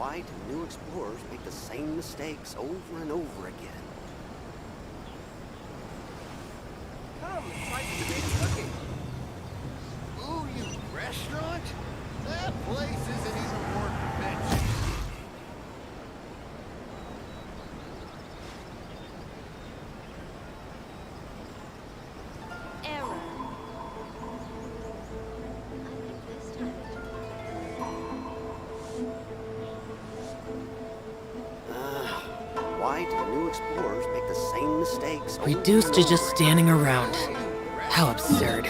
Why do new explorers make the same mistakes over and over again? Come, try some big cooking. Ooh, you restaurant? That place isn't even worth mentioning. Why do new explorers make the same mistakes over Reduced and to over just again? standing around. How absurd.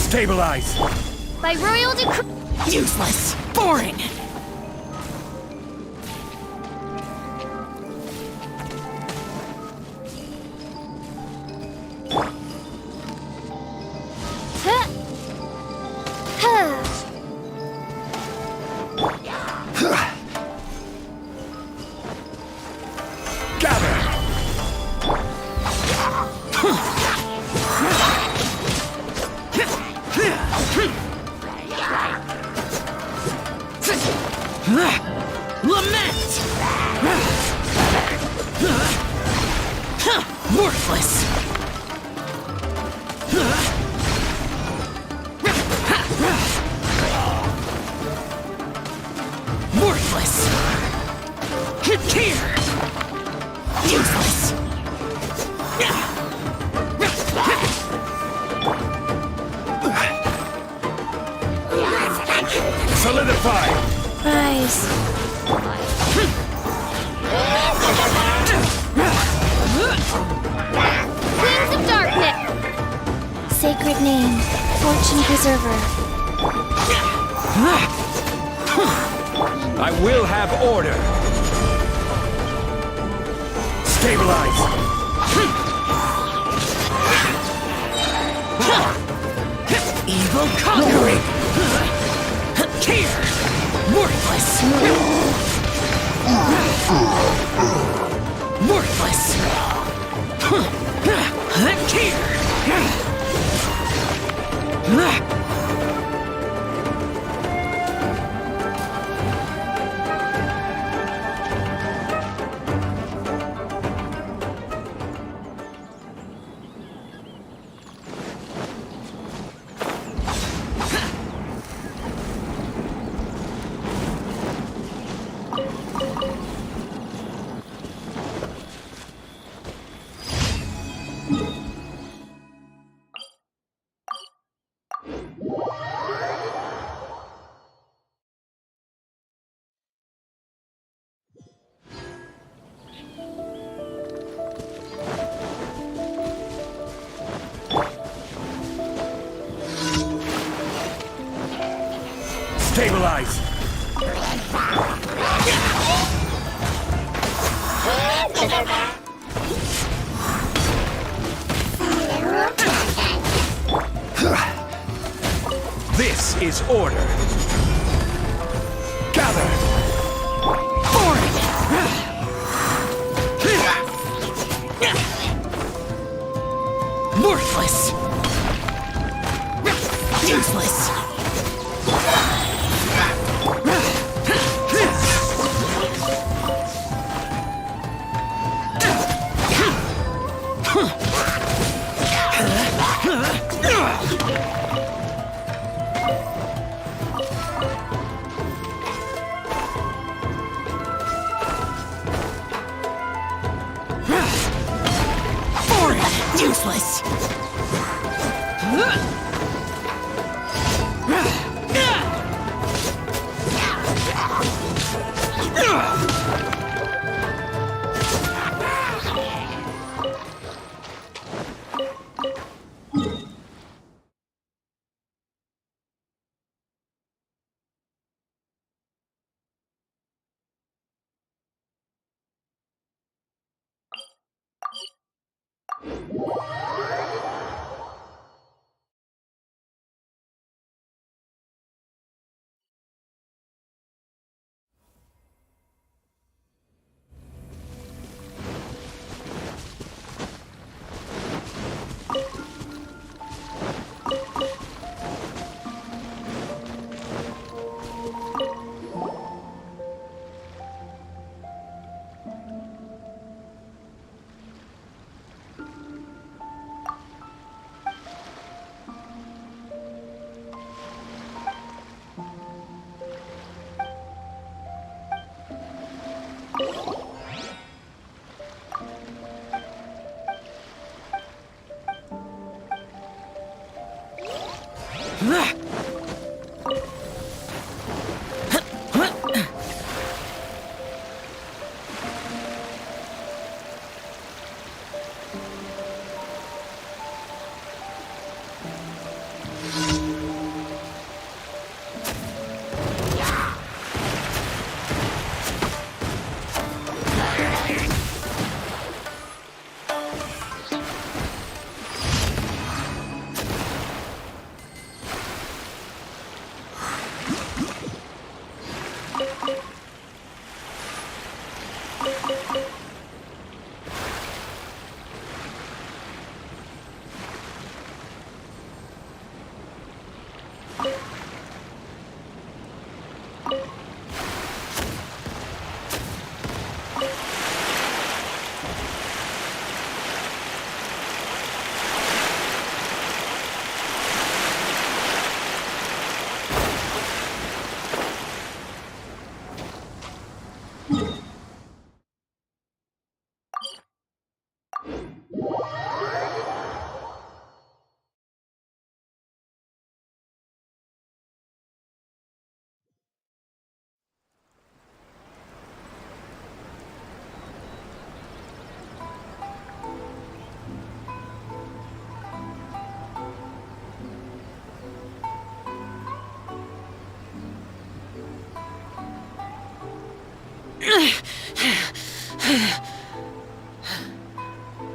Stabilize! By royal decree. Useless. Boring. Lament! Worthless! Worthless! Here! Useless! Solidify! Rise. Queens of Darkness. Sacred name, Fortune Preserver. I will have order! Stabilize! Evil conquering! Here! Worthless! Worthless! Here! Stabilize! This is order. Gather! Worthless! Useless! Useless!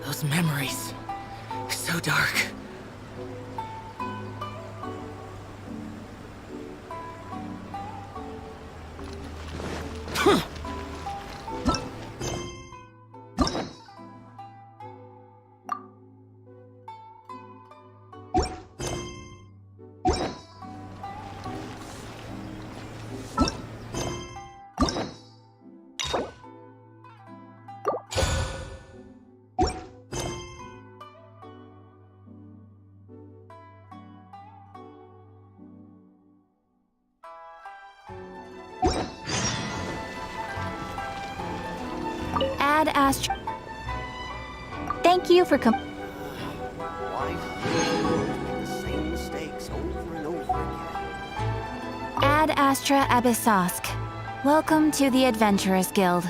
Those memories. So dark. Ad Astra. Thank you for Why do rulers make the same mistakes over and over again? Ad Astra Abyssosk. Welcome to the Adventurers Guild.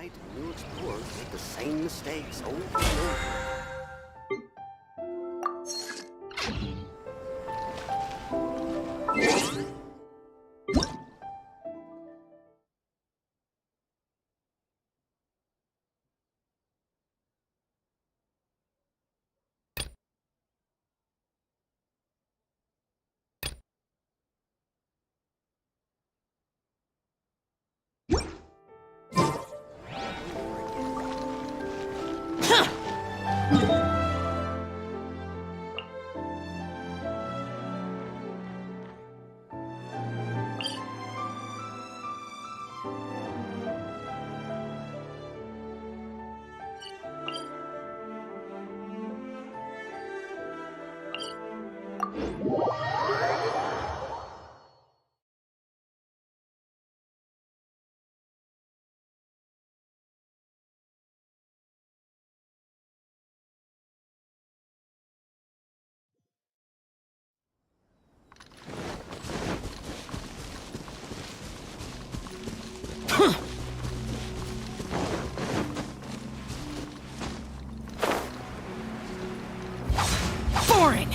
right, and new explorers make the same mistakes over and over. Boring!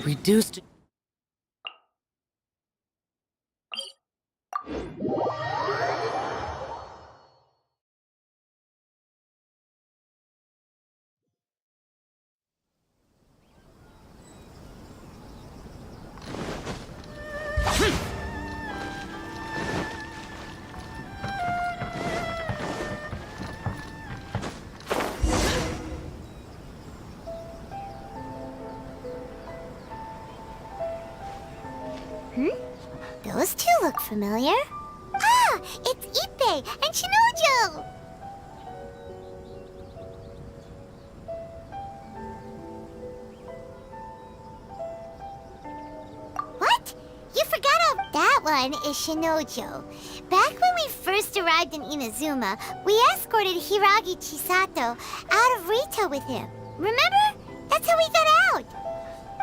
Reduced. Those two look familiar. Ah, it's Ippei and Shinojo! What? You forgot that one is Shinojo. Back when we first arrived in Inazuma, we escorted Hiragi Chisato out of Rito with him. Remember? That's how we got out.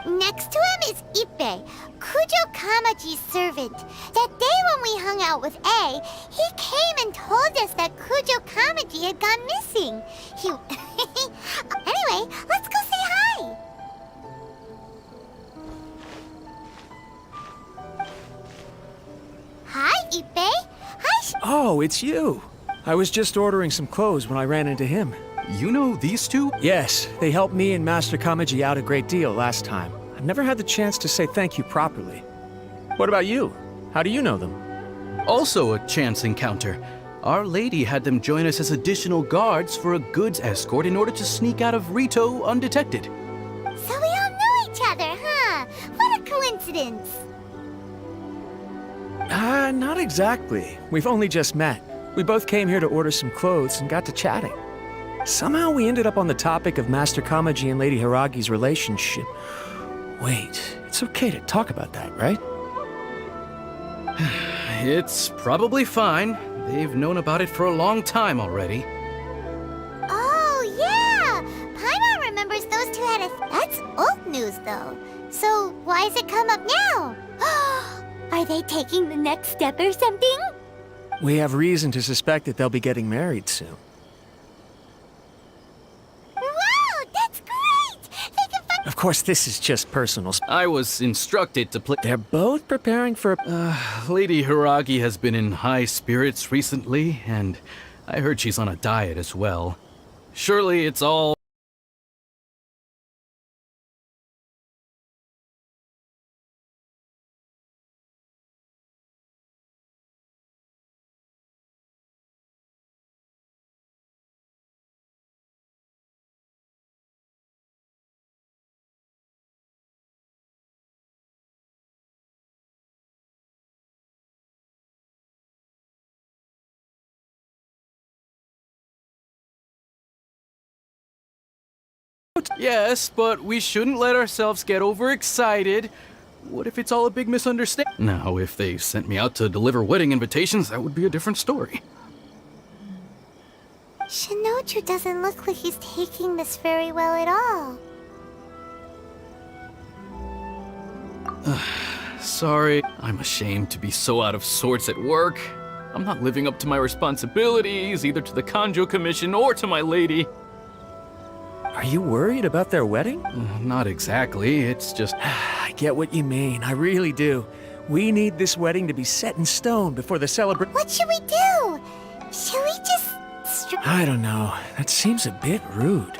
Next to him is Ippei, Kujo Kamaji's servant. That day when we hung out with A, he came and told us that Kujo Kamaji had gone missing. He... Anyway, let's go say hi. Hi, Ippei. Hi, Oh, it's you. I was just ordering some clothes when I ran into him. You know these two? Yes, they helped me and Master Kamaji out a great deal last time. I've never had the chance to say thank you properly. What about you? How do you know them? Also a chance encounter. Our lady had them join us as additional guards for a goods escort in order to sneak out of Rito undetected. So we all know each other, huh? What a coincidence. Not exactly. We've only just met. We both came here to order some clothes and got to chatting. Somehow we ended up on the topic of Master Kamaji and Lady Hiragi's relationship. Wait, it's okay to talk about that, right? It's probably fine. They've known about it for a long time already. Oh, yeah! Paimon remembers those two had a... That's old news, though. So why has it come up now? Are they taking the next step or something? We have reason to suspect that they'll be getting married soon. Wow, that's great! They can find... Of course, this is just personal. I was instructed to play. They're both preparing for... Lady Hiragi has been in high spirits recently, and I heard she's on a diet as well. Surely it's all... Yes, but we shouldn't let ourselves get overexcited. What if it's all a big misunderstanding? Now, if they sent me out to deliver wedding invitations, that would be a different story. Shinoju doesn't look like he's taking this very well at all. Sorry, I'm ashamed to be so out of sorts at work. I'm not living up to my responsibilities, either to the Kanjo Commission or to my lady. Are you worried about their wedding? Not exactly, it's just... I get what you mean, I really do. We need this wedding to be set in stone before the celebration. What should we do? Should we just... I don't know. That seems a bit rude.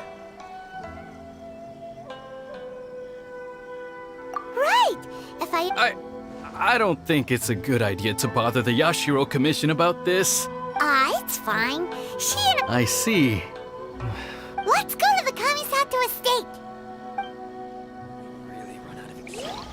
Right! If I don't think it's a good idea to bother the Yashiro Commission about this. it's fine. She and... I see. Let's go to the Kamisato estate! Really run out of excuses.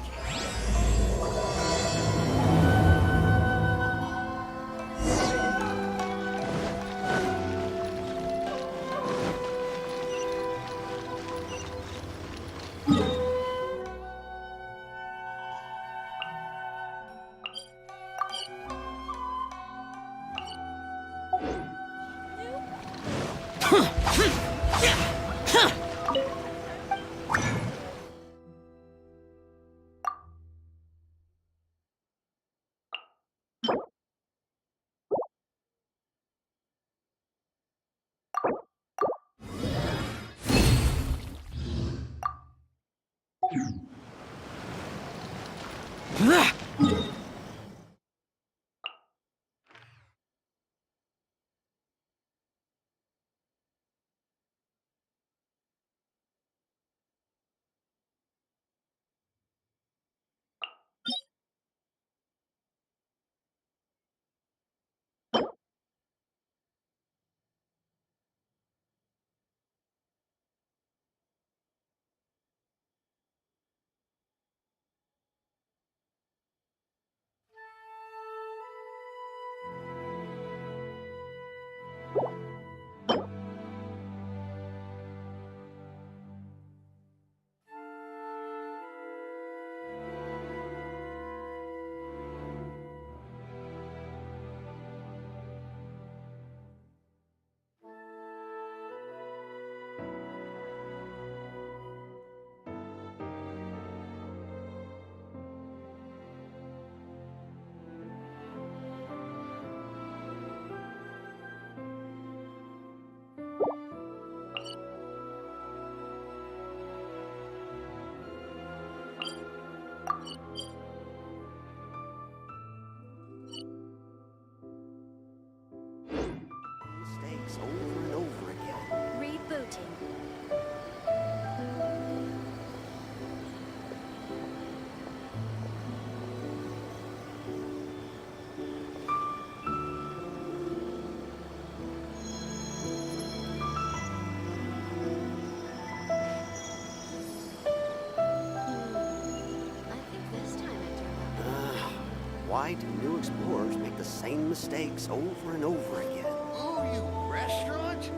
why do new explorers make the same mistakes over and over again? Ooh, you restaurant?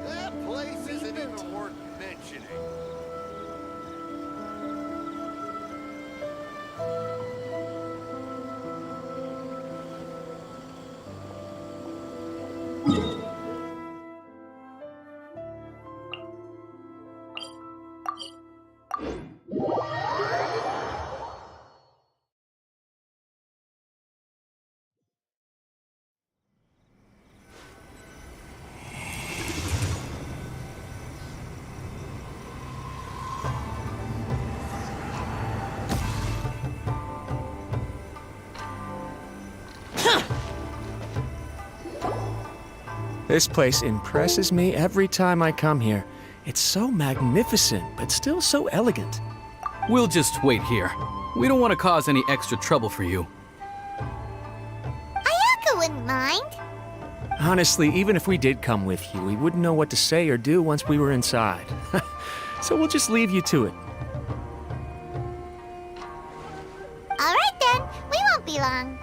That place isn't even worth mentioning. This place impresses me every time I come here. It's so magnificent, but still so elegant. We'll just wait here. We don't want to cause any extra trouble for you. Ayaka wouldn't mind. Honestly, even if we did come with you, we wouldn't know what to say or do once we were inside. So we'll just leave you to it. All right then, we won't be long.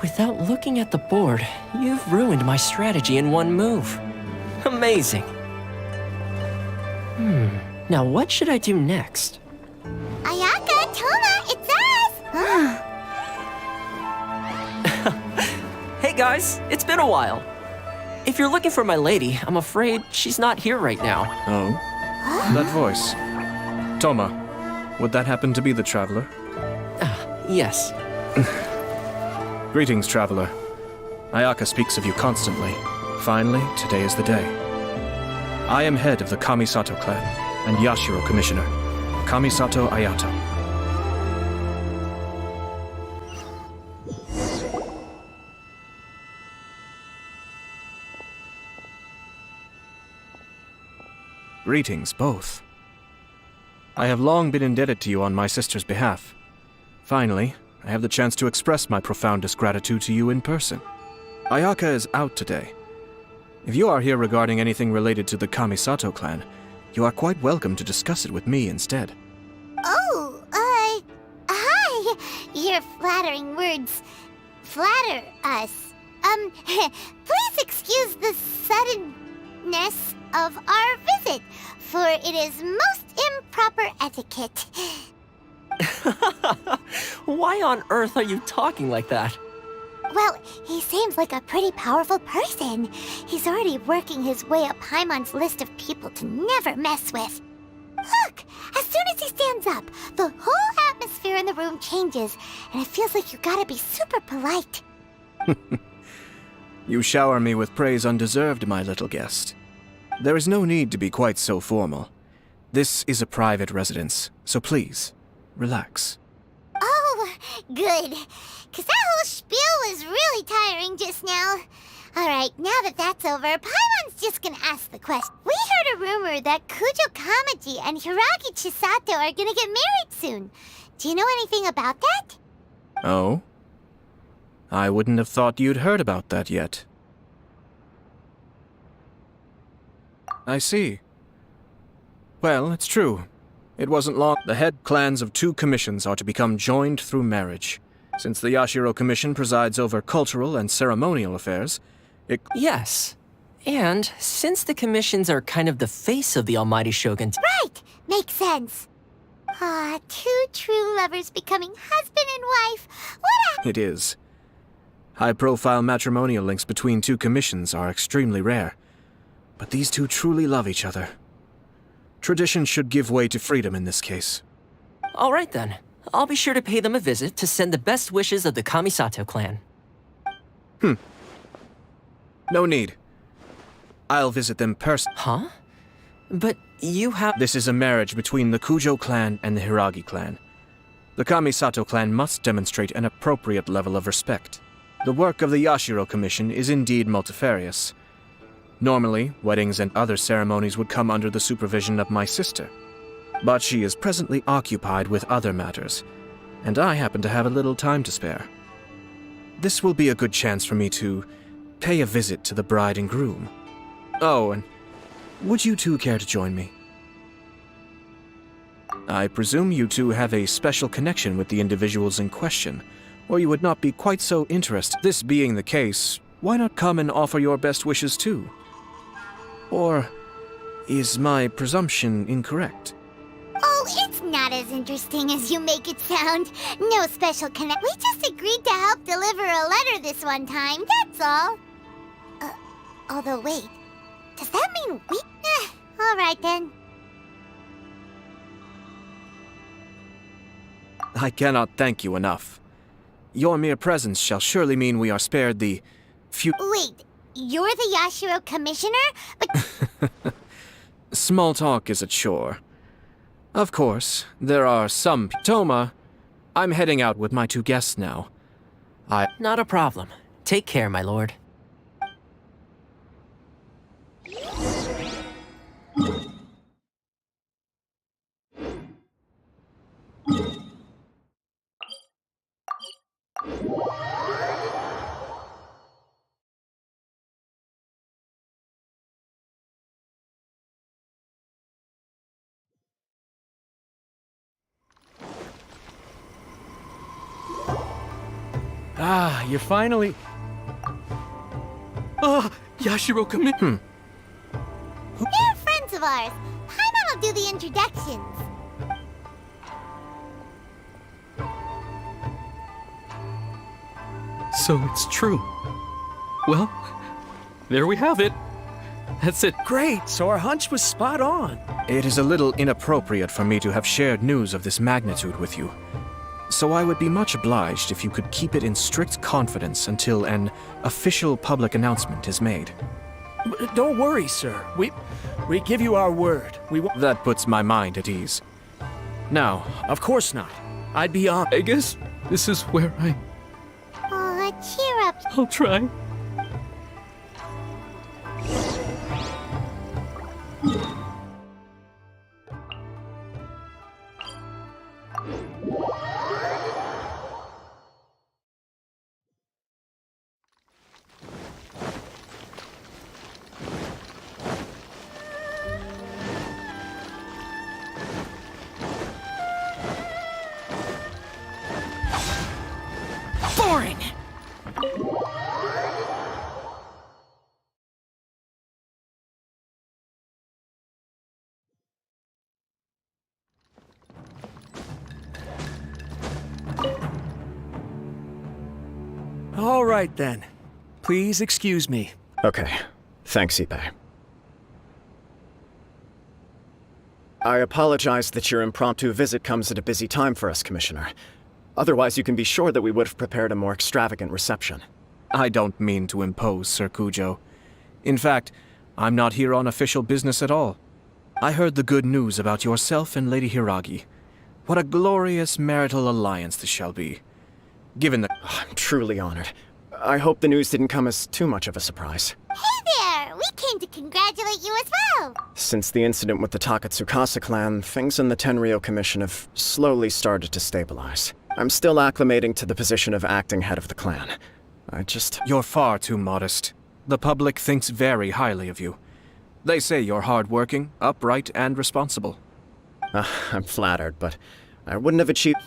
Without looking at the board, you've ruined my strategy in one move. Amazing. Now what should I do next? Ayaka, Toma, it's us! Hey guys, it's been a while. If you're looking for my lady, I'm afraid she's not here right now. Oh? That voice. Toma, would that happen to be the traveler? Yes. Greetings, traveler. Ayaka speaks of you constantly. Finally, today is the day. I am head of the Kamisato clan and Yashiro commissioner, Kamisato Ayato. Greetings, both. I have long been indebted to you on my sister's behalf. Finally, I have the chance to express my profoundest gratitude to you in person. Ayaka is out today. If you are here regarding anything related to the Kamisato clan, you are quite welcome to discuss it with me instead. Oh, hi! Your flattering words flatter us. Please excuse the suddenness of our visit, for it is most improper etiquette. Why on earth are you talking like that? Well, he seems like a pretty powerful person. He's already working his way up Paimon's list of people to never mess with. Look! As soon as he stands up, the whole atmosphere in the room changes, and it feels like you gotta be super polite. You shower me with praise undeserved, my little guest. There is no need to be quite so formal. This is a private residence, so please, relax. Oh, good. 'Cause that whole spiel was really tiring just now. Alright, now that that's over, Paimon's just gonna ask the question. We heard a rumor that Kujo Kamaji and Hiragi Chisato are gonna get married soon. Do you know anything about that? Oh? I wouldn't have thought you'd heard about that yet. I see. Well, it's true. It wasn't long. The head clans of 2 commissions are to become joined through marriage. Since the Yashiro Commission presides over cultural and ceremonial affairs, Yes. And since the commissions are kind of the face of the almighty shogun, Right! Makes sense. Ah, two true lovers becoming husband and wife. What a... It is. High-profile matrimonial links between two commissions are extremely rare. But these two truly love each other. Tradition should give way to freedom in this case. all right then. I'll be sure to pay them a visit to send the best wishes of the Kamisato clan. No need. I'll visit them personally. Huh? But you have... This is a marriage between the Kujo clan and the Hiragi clan. The Kamisato clan must demonstrate an appropriate level of respect. The work of the Yashiro Commission is indeed multifarious. Normally, weddings and other ceremonies would come under the supervision of my sister. But she is presently occupied with other matters, and I happen to have a little time to spare. This will be a good chance for me to pay a visit to the bride and groom. Oh, and would you two care to join me? I presume you two have a special connection with the individuals in question, or you would not be quite so interested. This being the case, why not come and offer your best wishes too? Or is my presumption incorrect? Oh, it's not as interesting as you make it sound. No special connect. We just agreed to help deliver a letter this one time, that's all. Although wait, does that mean we... all right then. I cannot thank you enough. Your mere presence shall surely mean we are spared the Wait, you're the Yashiro Commissioner? But Small talk is a chore. Of course, there are some... Toma, I'm heading out with my two guests now. Not a problem. Take care, my lord. Ah, you finally... Yashiro Commission. they're friends of ours. Paimon will do the introductions. So it's true. Well, there we have it. That's it. Great, so our hunch was spot on. It is a little inappropriate for me to have shared news of this magnitude with you. So I would be much obliged if you could keep it in strict confidence until an official public announcement is made. Don't worry, sir. We give you our word. We won't... That puts my mind at ease. Now, Of course not. I'd be on... I guess this is where Aw, cheer up. I'll try. Boring! All right then. Please excuse me. Okay. Thanks, Ippei. I apologize that your impromptu visit comes at a busy time for us, Commissioner. Otherwise, you can be sure that we would have prepared a more extravagant reception. I don't mean to impose, Sir Kujo. In fact, I'm not here on official business at all. I heard the good news about yourself and Lady Hiragi. What a glorious marital alliance this shall be. Given the... I'm truly honored. I hope the news didn't come as too much of a surprise. Hey there! We came to congratulate you as well! Since the incident with the Takatsukasa clan, things in the Tenryo Commission have slowly started to stabilize. I'm still acclimating to the position of acting head of the clan. You're far too modest. The public thinks very highly of you. They say you're hardworking, upright, and responsible. I'm flattered, but I wouldn't have achieved...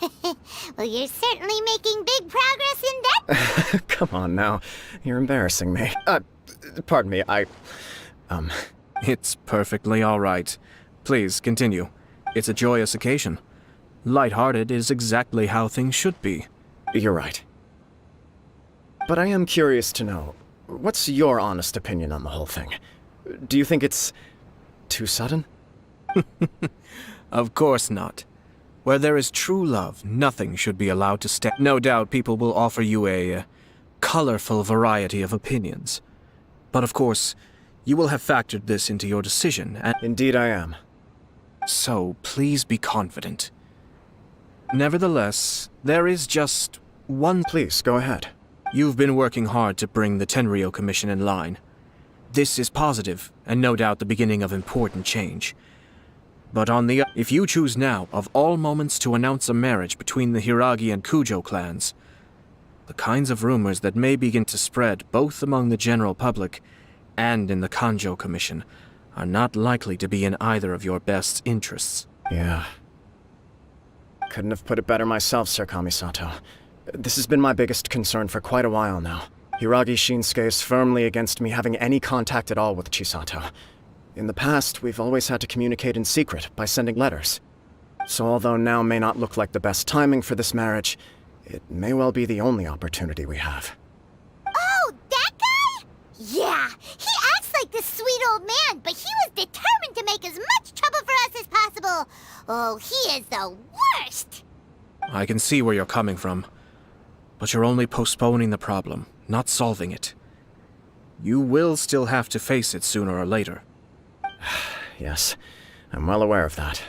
Well, you're certainly making big progress in that. Come on now. You're embarrassing me. Pardon me, It's perfectly all right. Please, continue. It's a joyous occasion. Light-hearted is exactly how things should be. You're right. But I am curious to know, what's your honest opinion on the whole thing? Do you think it's too sudden? Of course not. Where there is true love, nothing should be allowed to stand. No doubt people will offer you a colorful variety of opinions. But of course, you will have factored this into your decision, and... Indeed I am. So, please be confident. Nevertheless, there is just one... Please, go ahead. You've been working hard to bring the Tenryou Commission in line. This is positive, and no doubt the beginning of important change. But if you choose now, of all moments, to announce a marriage between the Hiragi and Kujo clans, the kinds of rumors that may begin to spread both among the general public and in the Kanjo Commission are not likely to be in either of your best interests. Yeah. Couldn't have put it better myself, Sir Kamisato. This has been my biggest concern for quite a while now. Hiragi Shinsuke is firmly against me having any contact at all with Chisato. In the past, we've always had to communicate in secret by sending letters. So although now may not look like the best timing for this marriage, it may well be the only opportunity we have. Oh, that guy? Yeah, he acts like this sweet old man, but he was determined to make as much trouble for us as possible. Oh, he is the worst! I can see where you're coming from, but you're only postponing the problem, not solving it. You will still have to face it sooner or later. Yes, I'm well aware of that.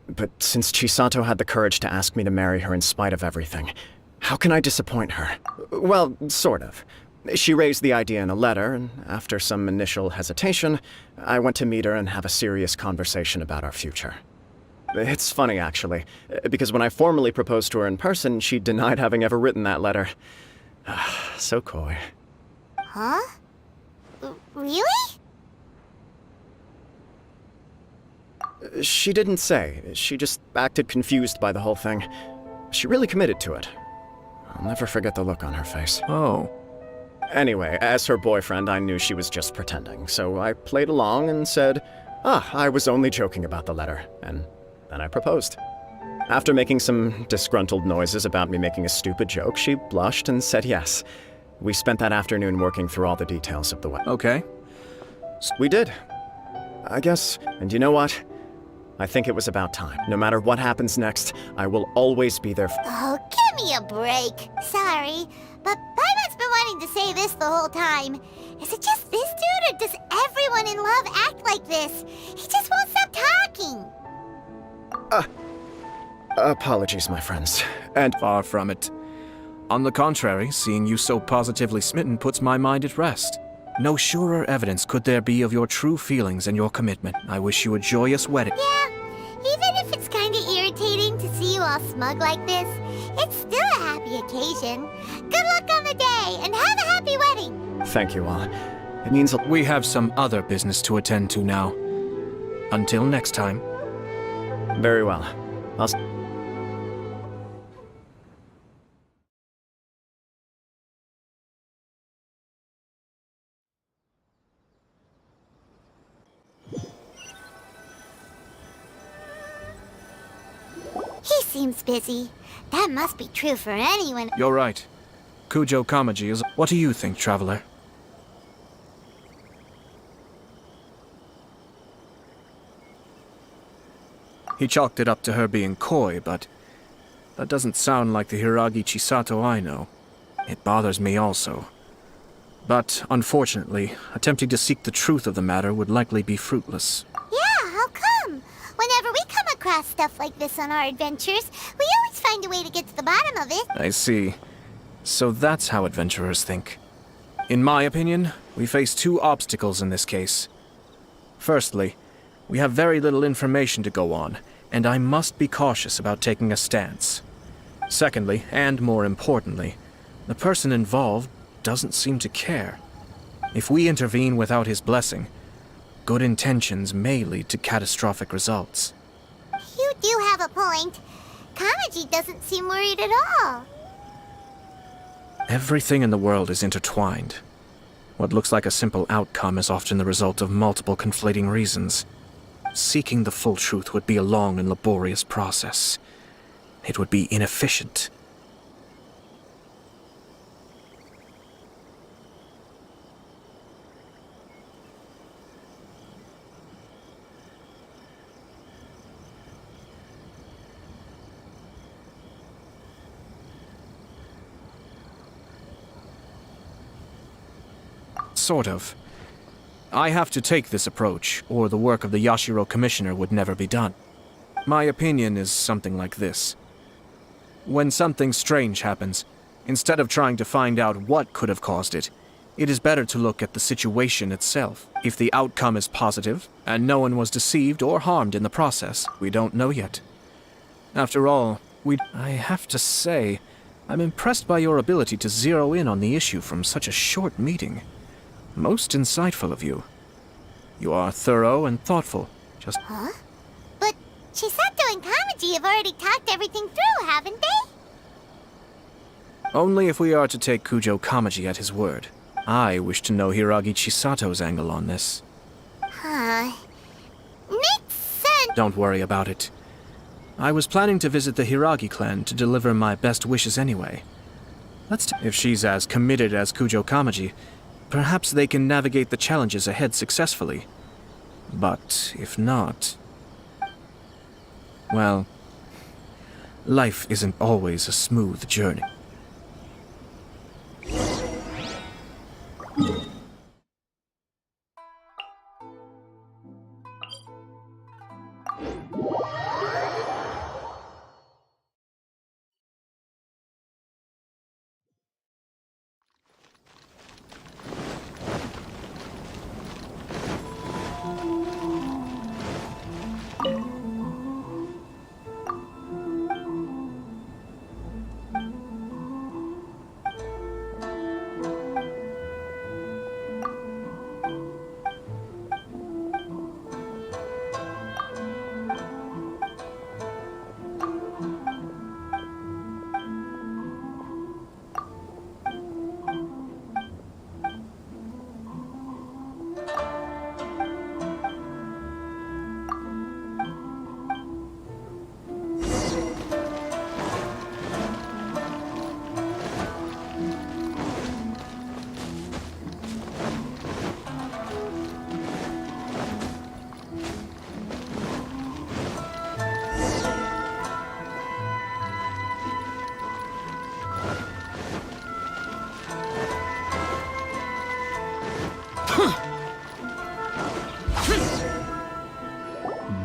But since Chisato had the courage to ask me to marry her in spite of everything, how can I disappoint her? Well, sort of. She raised the idea in a letter, and after some initial hesitation, I went to meet her and have a serious conversation about our future. It's funny, actually, because when I formally proposed to her in person, she denied having ever written that letter. So coy. Huh? Really? She didn't say. She just acted confused by the whole thing. She really committed to it. I'll never forget the look on her face. Oh. Anyway, as her boyfriend, I knew she was just pretending, so I played along and said, I was only joking about the letter, and then I proposed. After making some disgruntled noises about me making a stupid joke, she blushed and said yes. We spent that afternoon working through all the details of the wedding. Okay. We did. I guess, and you know what? I think it was about time. No matter what happens next, I will always be there. Oh, give me a break. Sorry, but Paimon's been wanting to say this the whole time. Is it just this dude, or does everyone in love act like this? He just won't stop talking. Apologies, my friends. And Far from it. On the contrary, seeing you so positively smitten puts my mind at rest. No surer evidence could there be of your true feelings and your commitment. I wish you a joyous wedding. Yeah, even if it's kinda irritating to see you all smug like this, it's still a happy occasion. Good luck on the day, and have a happy wedding! thank you all. It means a... We have some other business to attend to now. Until next time. Very well. I'll... He seems busy. That must be true for anyone. You're right. Kujo Kamaji is... What do you think, Traveler? He chalked it up to her being coy, but... that doesn't sound like the Hiragi Chisato I know. It bothers me also. But, unfortunately, attempting to seek the truth of the matter would likely be fruitless. Yeah, how come? Whenever we come across stuff like this on our adventures, we always find a way to get to the bottom of it. I see. So that's how adventurers think. In my opinion, we face two obstacles in this case. Firstly, we have very little information to go on, and I must be cautious about taking a stance. Secondly, and more importantly, the person involved doesn't seem to care. If we intervene without his blessing, good intentions may lead to catastrophic results. You do have a point. Kamaji doesn't seem worried at all. Everything in the world is intertwined. What looks like a simple outcome is often the result of multiple conflating reasons. Seeking the full truth would be a long and laborious process. It would be inefficient. Sort of. I have to take this approach, or the work of the Yashiro Commissioner would never be done. My opinion is something like this. When something strange happens, instead of trying to find out what could have caused it, it is better to look at the situation itself. If the outcome is positive, and no one was deceived or harmed in the process, we don't know yet. After all, I have to say, I'm impressed by your ability to zero in on the issue from such a short meeting. Most insightful of you. You are thorough and thoughtful. Just... Huh? But Chisato and Kamaji have already talked everything through, haven't they? Only if we are to take Kujo Kamaji at his word. I wish to know Hiragi Chisato's angle on this. Huh. Makes sense. Don't worry about it. I was planning to visit the Hiragi clan to deliver my best wishes anyway. If she's as committed as Kujo Kamaji, perhaps they can navigate the challenges ahead successfully. But if not... well, life isn't always a smooth journey.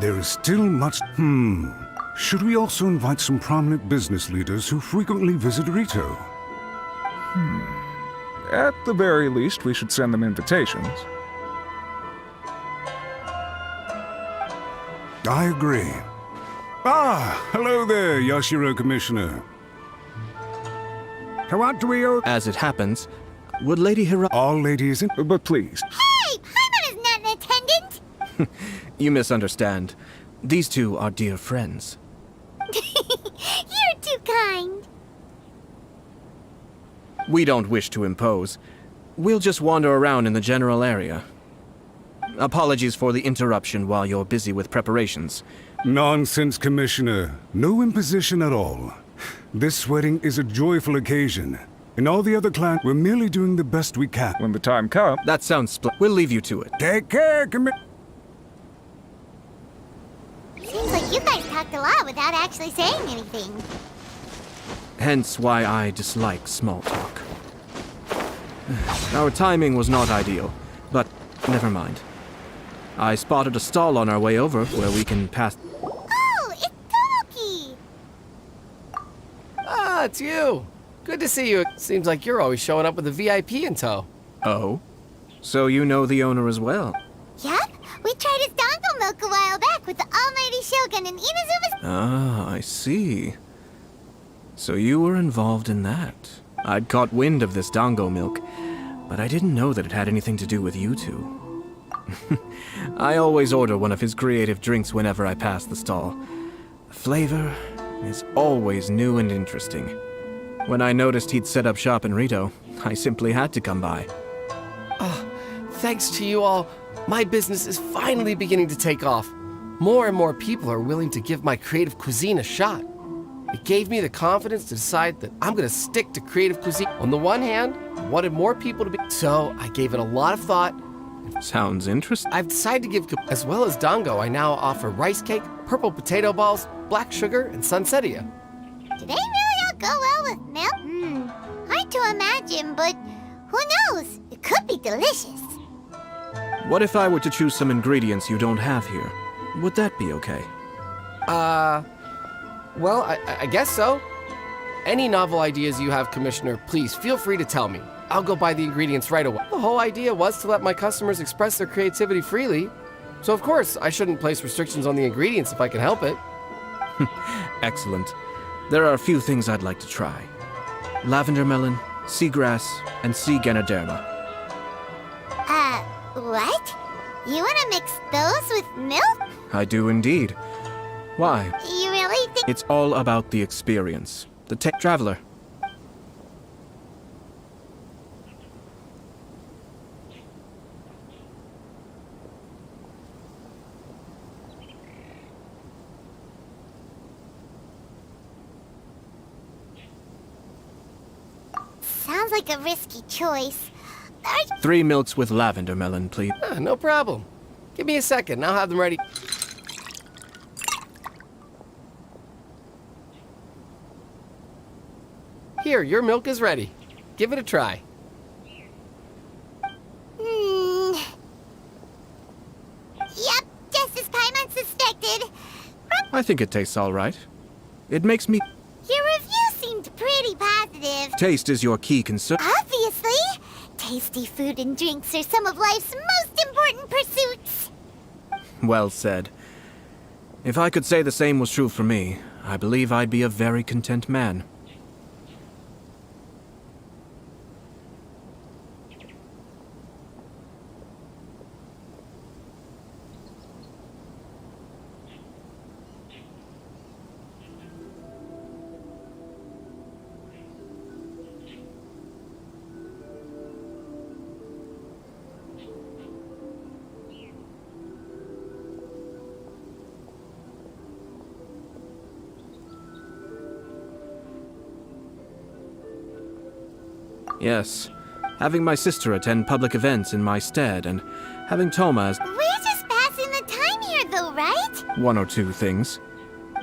There is still much... Should we also invite some prominent business leaders who frequently visit Rito? At the very least, we should send them invitations. I agree. Ah, hello there, Yashiro Commissioner. What do we owe? As it happens, would Lady Hiragi... All ladies in... But please. Hey, Paimon is not an attendant! You misunderstand. These two are dear friends. You're too kind. We don't wish to impose. We'll just wander around in the general area. Apologies for the interruption while you're busy with preparations. Nonsense, Commissioner. No imposition at all. This wedding is a joyful occasion, and all the other clans, we're merely doing the best we can. When the time comes... That sounds we'll leave you to it. Take care, Commissioner. Seems like you guys talked a lot without actually saying anything. Hence why I dislike small talk. Our timing was not ideal, but never mind. I spotted a stall on our way over where we can pass... Oh, it's Tomoki! Ah, it's you. Good to see you. Seems like you're always showing up with a VIP in tow. Oh? So you know the owner as well? Yup, we tried his dango milk a while back with the almighty Shogun and Inazuma's... Ah, I see. So you were involved in that. I'd caught wind of this dango milk, but I didn't know that it had anything to do with you two. I always order one of his creative drinks whenever I pass the stall. The flavor, is always new and interesting. When I noticed he'd set up shop in Rito, I simply had to come by. Thanks to you all, my business is finally beginning to take off. More and more people are willing to give my creative cuisine a shot. It gave me the confidence to decide that I'm gonna stick to creative cuisine. On the one hand, I wanted more people to be, so I gave it a lot of thought. Sounds interesting. I've decided to give, as well as Dango, I now offer rice cake, purple potato balls, black sugar, and sunsettia. Do they really all go well with milk? Hard to imagine, but who knows? It could be delicious. What if I were to choose some ingredients you don't have here? Would that be okay? Well, I guess so. Any novel ideas you have, Commissioner, please feel free to tell me. I'll go buy the ingredients right away. The whole idea was to let my customers express their creativity freely. So of course, I shouldn't place restrictions on the ingredients if I can help it. Excellent. There are a few things I'd like to try. Lavender melon, seagrass, and sea ganoderma. What? You wanna mix those with milk? I do indeed. Why? You really think— It's all about the experience. The tech traveler. Sounds like a risky choice. 3 milks with lavender melon, please. No problem. Give me a second, I'll have them ready. Here, your milk is ready. Give it a try. Yep, just as Paimon suspected. I think it tastes all right. It makes me... Your review seemed pretty positive. Taste is your key concern. Obviously. Tasty food and drinks are some of life's most important pursuits. Well said. If I could say the same was true for me, I believe I'd be a very content man. Yes. Having my sister attend public events in my stead, and having Toma as... We're just passing the time here, though, right? one or two things.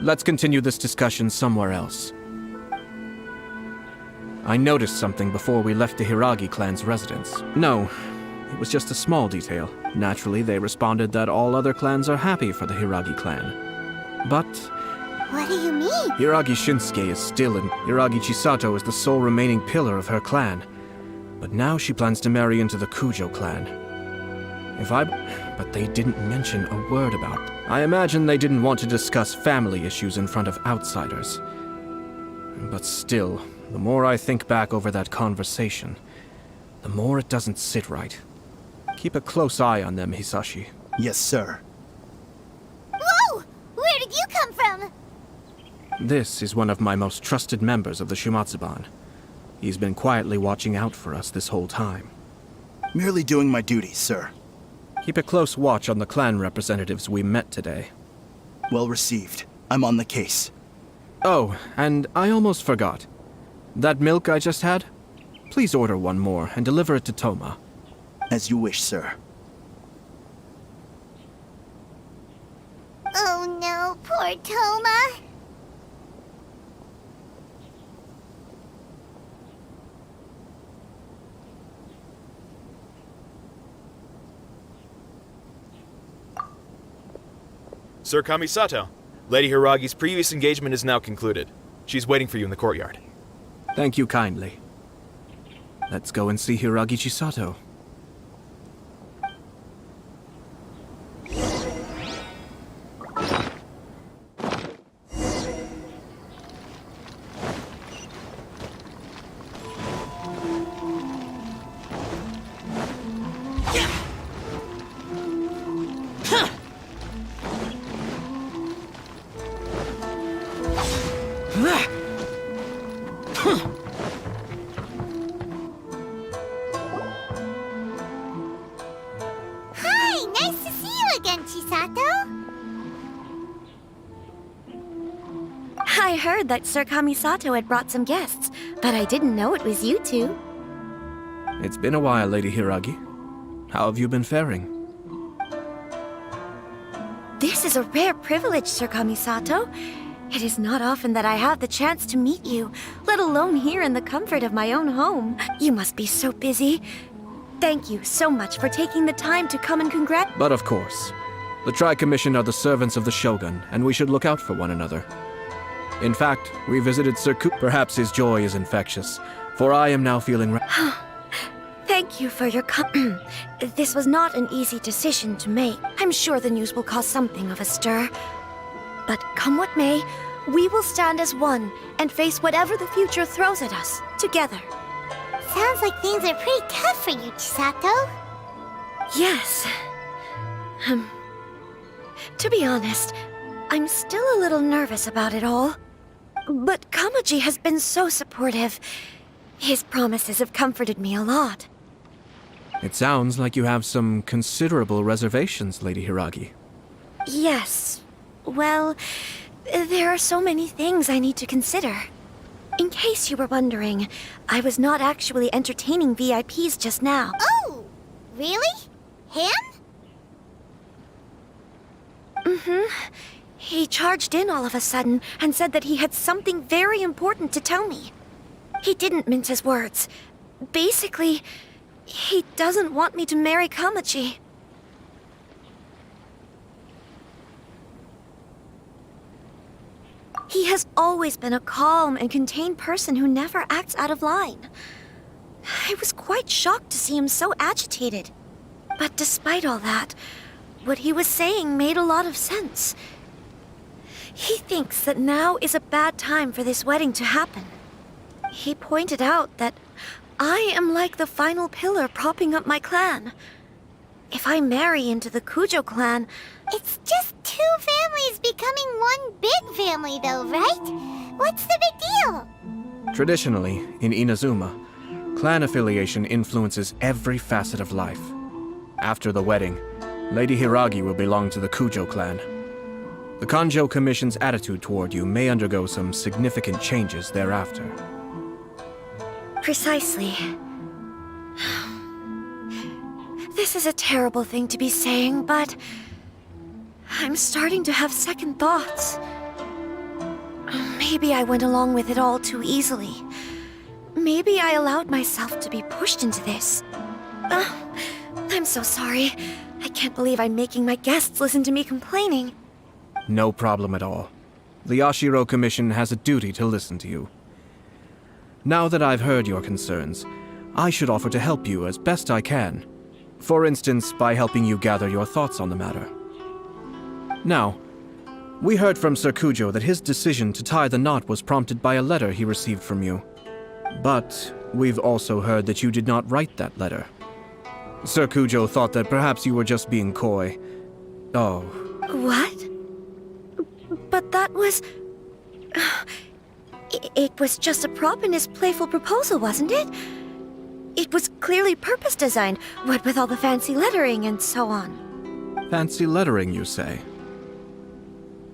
Let's continue this discussion somewhere else. I noticed something before we left the Hiragi clan's residence. No, it was just a small detail. Naturally, they responded that all other clans are happy for the Hiragi clan. But... What do you mean? Hiragi Shinsuke is still in. Hiragi Chisato is the sole remaining pillar of her clan. But now she plans to marry into the Kujo clan. But they didn't mention a word about it. I imagine they didn't want to discuss family issues in front of outsiders. But still, the more I think back over that conversation, the more it doesn't sit right. Keep a close eye on them, Hisashi. Yes, sir. Whoa! Where did you come from? This is one of my most trusted members of the Shumatsuban. He's been quietly watching out for us this whole time. Merely doing my duty, sir. Keep a close watch on the clan representatives we met today. Well received. I'm on the case. Oh, and I almost forgot. That milk I just had? Please order one more and deliver it to Toma. As you wish, sir. Oh no, poor Toma. Sir Kamisato, Lady Hiragi's previous engagement is now concluded. She's waiting for you in the courtyard. Thank you kindly. Let's go and see Hiragi Chisato. I heard that Sir Kamisato had brought some guests, but I didn't know it was you two. It's been a while, Lady Hiragi. How have you been faring? This is a rare privilege, Sir Kamisato. It is not often that I have the chance to meet you, let alone here in the comfort of my own home. You must be so busy. Thank you so much for taking the time to come and congratulate. But of course, the Tri-Commission are the servants of the Shogun, and we should look out for one another. In fact, we visited Sir Ku. Perhaps his joy is infectious, for I am now feeling Thank you for your This was not an easy decision to make. I'm sure the news will cause something of a stir. But come what may, we will stand as one and face whatever the future throws at us, together. Sounds like things are pretty tough for you, Chisato. Yes. To be honest, I'm still a little nervous about it all. But Kamaji has been so supportive. His promises have comforted me a lot. It sounds like you have some considerable reservations, Lady Hiragi. Yes. Well, there are so many things I need to consider. In case you were wondering, I was not actually entertaining VIPs just now. Oh! Really? Him? Mm-hmm. He charged in all of a sudden and said that he had something very important to tell me. He didn't mince his words. Basically, he doesn't want me to marry Kamaji. He has always been a calm and contained person who never acts out of line. I was quite shocked to see him so agitated. But despite all that, what he was saying made a lot of sense. He thinks that now is a bad time for this wedding to happen. He pointed out that I am like the final pillar propping up my clan. If I marry into the Kujo clan... It's just two families becoming one big family though, right? What's the big deal? Traditionally, in Inazuma, clan affiliation influences every facet of life. After the wedding, Lady Hiragi will belong to the Kujo clan. The Kanjo Commission's attitude toward you may undergo some significant changes thereafter. Precisely. This is a terrible thing to be saying, but I'm starting to have second thoughts. Maybe I went along with it all too easily. Maybe I allowed myself to be pushed into this. I'm so sorry. I can't believe I'm making my guests listen to me complaining. No problem at all. The Yashiro Commission has a duty to listen to you. Now that I've heard your concerns, I should offer to help you as best I can. For instance, by helping you gather your thoughts on the matter. Now, we heard from Sir Kujo that his decision to tie the knot was prompted by a letter he received from you. But we've also heard that you did not write that letter. Sir Kujo thought that perhaps you were just being coy. Oh. What? But that was... It was just a prop in his playful proposal, wasn't it? It was clearly purpose-designed, what with all the fancy lettering and so on. Fancy lettering, you say?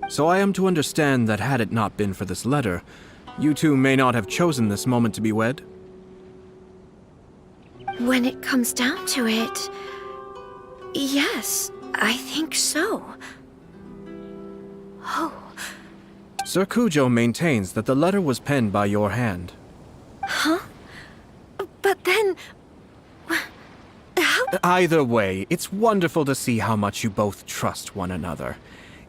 So I am to understand that had it not been for this letter, you two may not have chosen this moment to be wed? When it comes down to it... yes, I think so. Oh. Sir Kujo maintains that the letter was penned by your hand. Huh? But then... how... Either way, it's wonderful to see how much you both trust one another.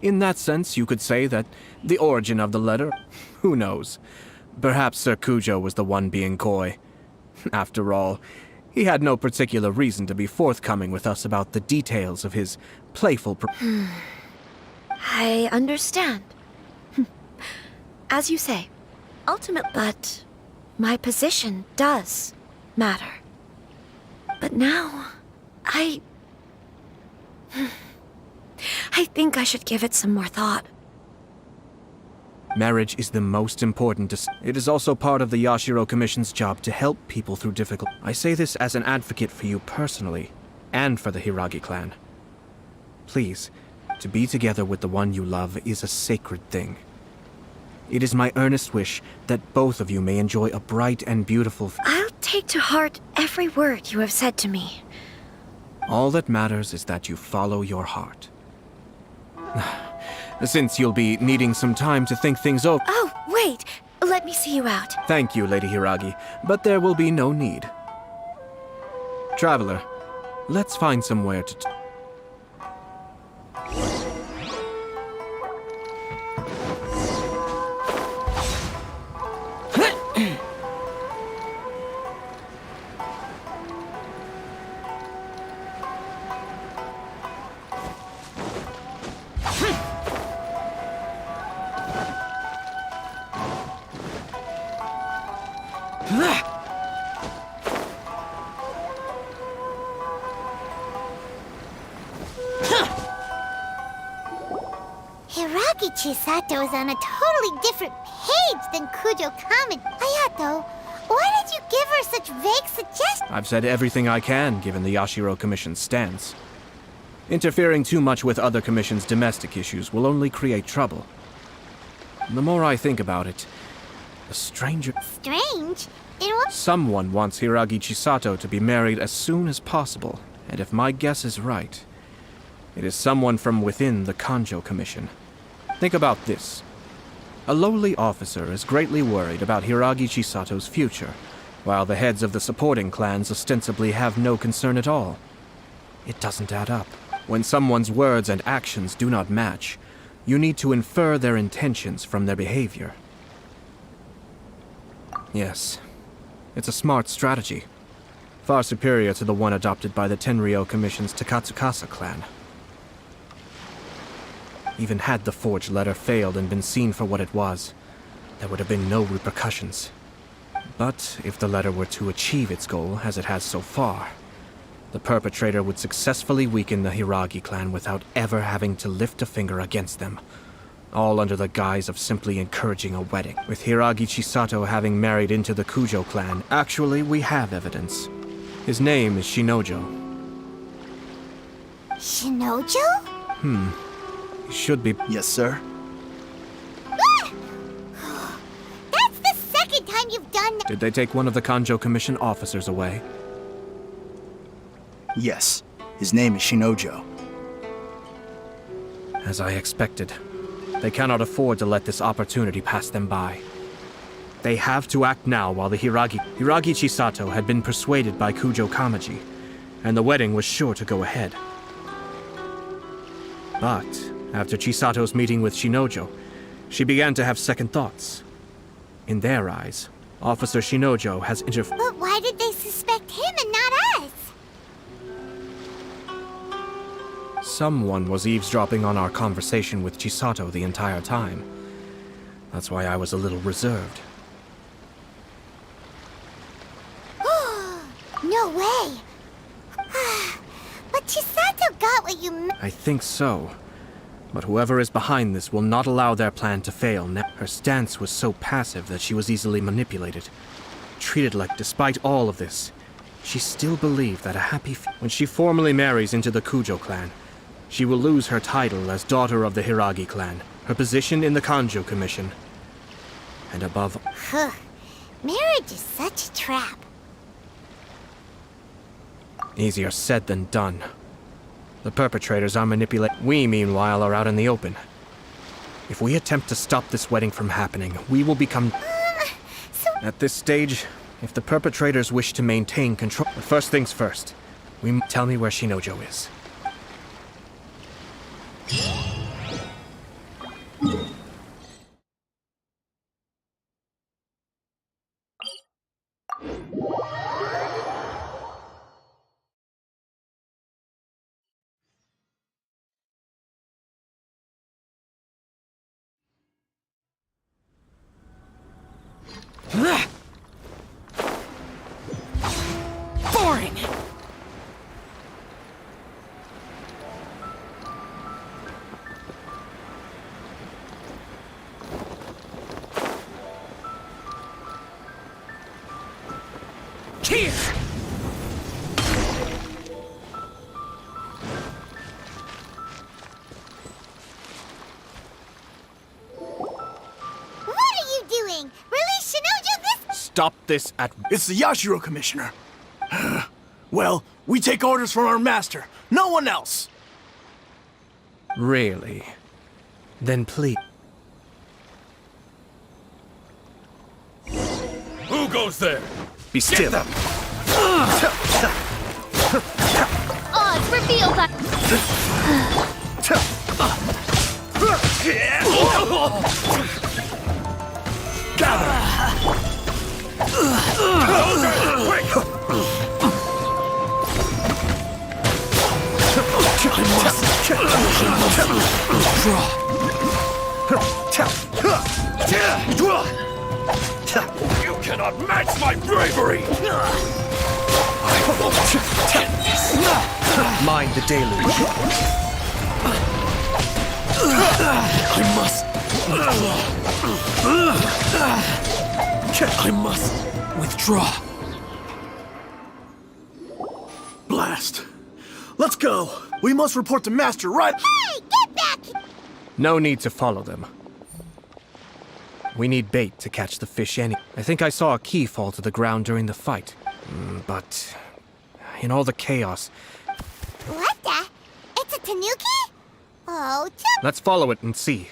In that sense, you could say that the origin of the letter... who knows? Perhaps Sir Kujo was the one being coy. After all, he had no particular reason to be forthcoming with us about the details of his playful... I understand. As you say, ultimately... But my position does matter. But now, I think I should give it some more thought. Marriage is the most important. It is also part of the Yashiro Commission's job to help people through difficult... I say this as an advocate for you personally, and for the Hiragi clan. Please, to be together with the one you love is a sacred thing. It is my earnest wish that both of you may enjoy a bright and beautiful I'll take to heart every word you have said to me. All that matters is that you follow your heart. Since you'll be needing some time to think things over... Oh, wait! Let me see you out. Thank you, Lady Hiragi, but there will be no need. Traveler, let's find somewhere to... Hiragi Chisato is on a totally different page than Kujo Kame. Ayato, why did you give her such vague suggestions? I've said everything I can, given the Yashiro Commission's stance. Interfering too much with other commission's domestic issues will only create trouble. The more I think about it, the stranger... Strange? In what? Someone wants Hiragi Chisato to be married as soon as possible, and if my guess is right, it is someone from within the Kanjo Commission. Think about this. A lowly officer is greatly worried about Hiragi Chisato's future, while the heads of the supporting clans ostensibly have no concern at all. It doesn't add up. When someone's words and actions do not match, you need to infer their intentions from their behavior. Yes, it's a smart strategy. Far superior to the one adopted by the Tenryou Commission's Takatsukasa clan. Even had the forged letter failed and been seen for what it was, there would have been no repercussions. But if the letter were to achieve its goal, as it has so far, the perpetrator would successfully weaken the Hiragi clan without ever having to lift a finger against them, all under the guise of simply encouraging a wedding. With Hiragi Chisato having married into the Kujo clan, actually we have evidence. His name is Shinojo. Shinojo? He should be... Yes, sir? That's the second time you've done that. Did they take one of the Kanjo Commission officers away? Yes. His name is Shinojo. As I expected. They cannot afford to let this opportunity pass them by. They have to act now while the Hiragi Chisato had been persuaded by Kujo Kamaji, and the wedding was sure to go ahead. But after Chisato's meeting with Shinojo, she began to have second thoughts. In their eyes, Officer Shinojo has interfered. But why did they suspect him and not us? Someone was eavesdropping on our conversation with Chisato the entire time. That's why I was a little reserved. No way. But Chisato got what you meant. I think so. But whoever is behind this will not allow their plan to fail. Her stance was so passive that she was easily manipulated. Treated like, despite all of this, she still believed that when she formally marries into the Kujo clan, she will lose her title as daughter of the Hiragi clan, her position in the Kanjo Commission, and above... Marriage is such a trap. Easier said than done. The perpetrators are manipulating. We, meanwhile, are out in the open. If we attempt to stop this wedding from happening, we will become... At this stage, if the perpetrators wish to maintain control... But first things first, tell me where Shinojo is. Boring! Here! stop this at... It's the Yashiro Commissioner. Well, we take orders from our master. No one else. Really? Then please... Who goes there? Be still. Oh, it's revealed that... You cannot match my bravery! I won't get this! Mind the deluge. I must withdraw. Blast. Let's go. We must report to Master right... Hey, get back! No need to follow them. We need bait to catch the fish I think I saw a key fall to the ground during the fight. But... in all the chaos... What the? It's a tanuki? Oh, Let's follow it and see.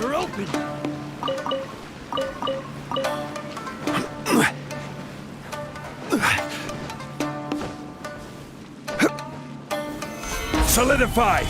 You're open! Solidify!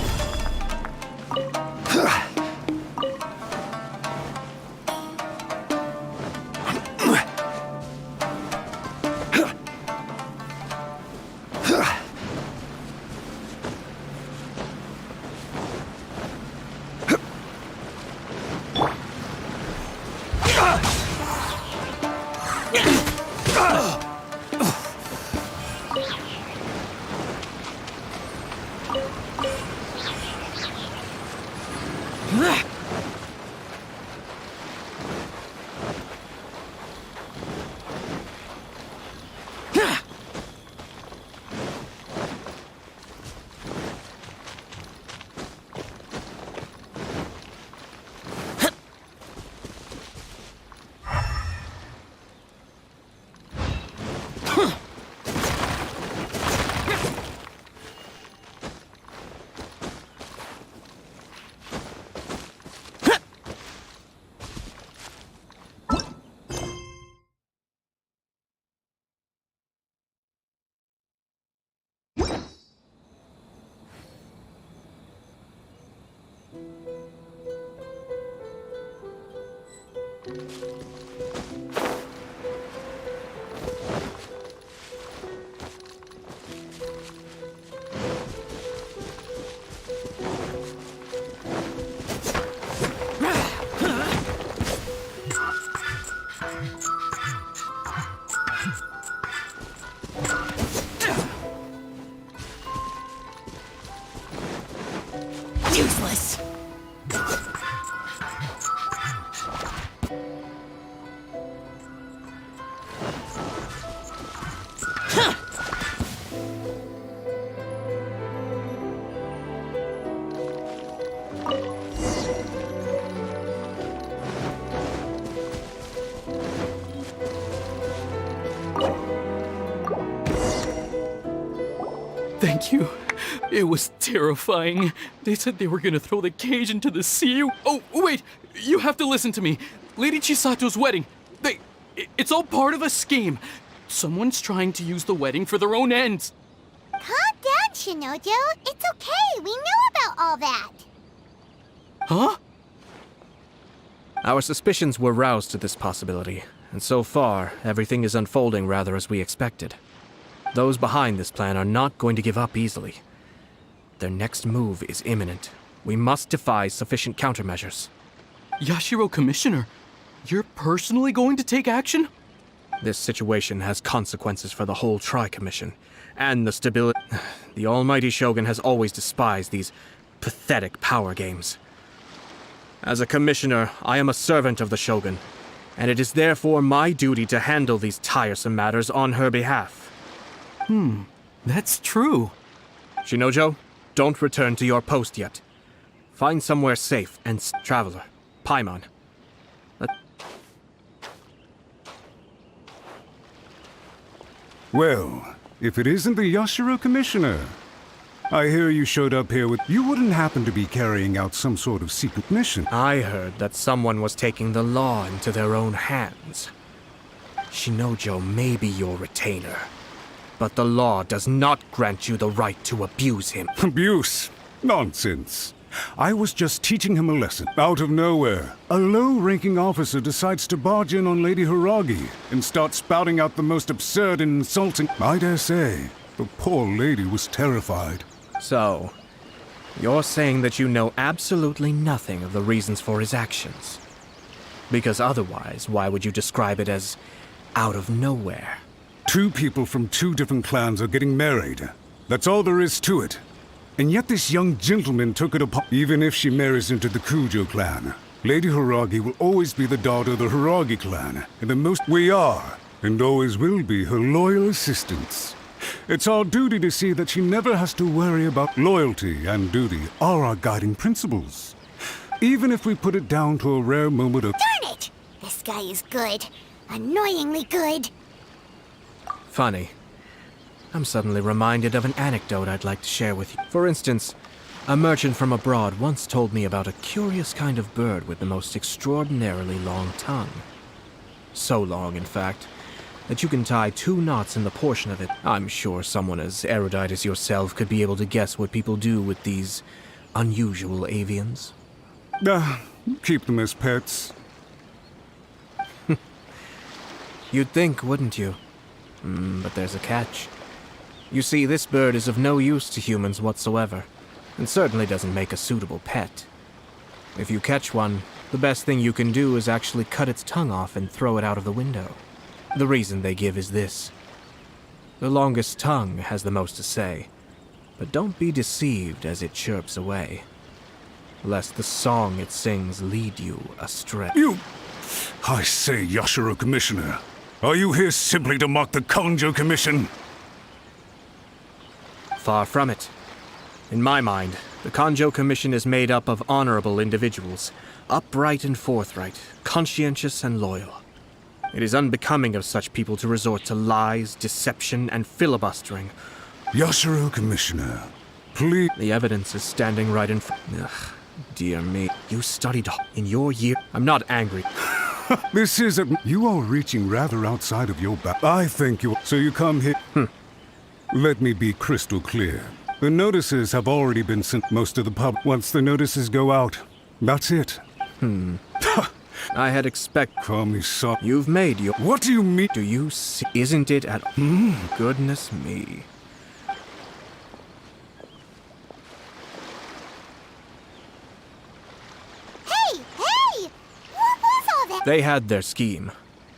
Useless. Thank you. It was terrifying. They said they were gonna throw the cage into the sea. Oh, wait! You have to listen to me. Lady Chisato's wedding. It's all part of a scheme. Someone's trying to use the wedding for their own ends. Calm down, Shinojo. It's okay. We know about all that. Huh? Our suspicions were roused to this possibility, and so far, everything is unfolding rather as we expected. Those behind this plan are not going to give up easily. Their next move is imminent. We must devise sufficient countermeasures. Yashiro Commissioner, you're personally going to take action? This situation has consequences for the whole Tri-Commission, and the stability. The almighty Shogun has always despised these pathetic power games. As a commissioner, I am a servant of the Shogun, and it is therefore my duty to handle these tiresome matters on her behalf. That's true. Shinojo, don't return to your post yet. Find somewhere safe and traveler, Paimon. Well, if it isn't the Yashiro Commissioner, I hear you showed up here with... You wouldn't happen to be carrying out some sort of secret mission? I heard that someone was taking the law into their own hands. Shinojo may be your retainer, but the law does not grant you the right to abuse him. Abuse? Nonsense. I was just teaching him a lesson. Out of nowhere, a low-ranking officer decides to barge in on Lady Hiragi and start spouting out the most absurd and insulting... I dare say, the poor lady was terrified. So, you're saying that you know absolutely nothing of the reasons for his actions? Because otherwise, why would you describe it as out of nowhere? Two people from two different clans are getting married. That's all there is to it. And yet this young gentleman took it upon... Even if she marries into the Kujo clan, Lady Hiragi will always be the daughter of the Hiragi clan, and the most we are, and always will be, her loyal assistants. It's our duty to see that she never has to worry about loyalty and duty are our guiding principles. Even if we put it down to a rare moment of... Darn it! This guy is good. Annoyingly good. Funny. I'm suddenly reminded of an anecdote I'd like to share with you. For instance, a merchant from abroad once told me about a curious kind of bird with the most extraordinarily long tongue. So long, in fact, that you can tie 2 knots in the portion of it. I'm sure someone as erudite as yourself could be able to guess what people do with these unusual avians. Keep them as pets. You'd think, wouldn't you? But there's a catch. You see, this bird is of no use to humans whatsoever, and certainly doesn't make a suitable pet. If you catch one, the best thing you can do is actually cut its tongue off and throw it out of the window. The reason they give is this. The longest tongue has the most to say, but don't be deceived as it chirps away, lest the song it sings lead you astray. I say, Yashiro Commissioner, are you here simply to mock the Kanjo Commission? Far from it. In my mind, the Kanjo Commission is made up of honorable individuals, upright and forthright, conscientious and loyal. It is unbecoming of such people to resort to lies, deception, and filibustering. Yashiro Commissioner, please... The evidence is standing right in front... Ugh, dear me. You studied in your year... I'm not angry. This is a... You are reaching rather outside of your back. I think you... So you come here... Let me be crystal clear. The notices have already been sent most of the pub. Once the notices go out, that's it. I had expect. Call me soft. You've made your. What do you mean? Do you see? Isn't it at. Goodness me. Hey! Hey! What was all that? They had their scheme.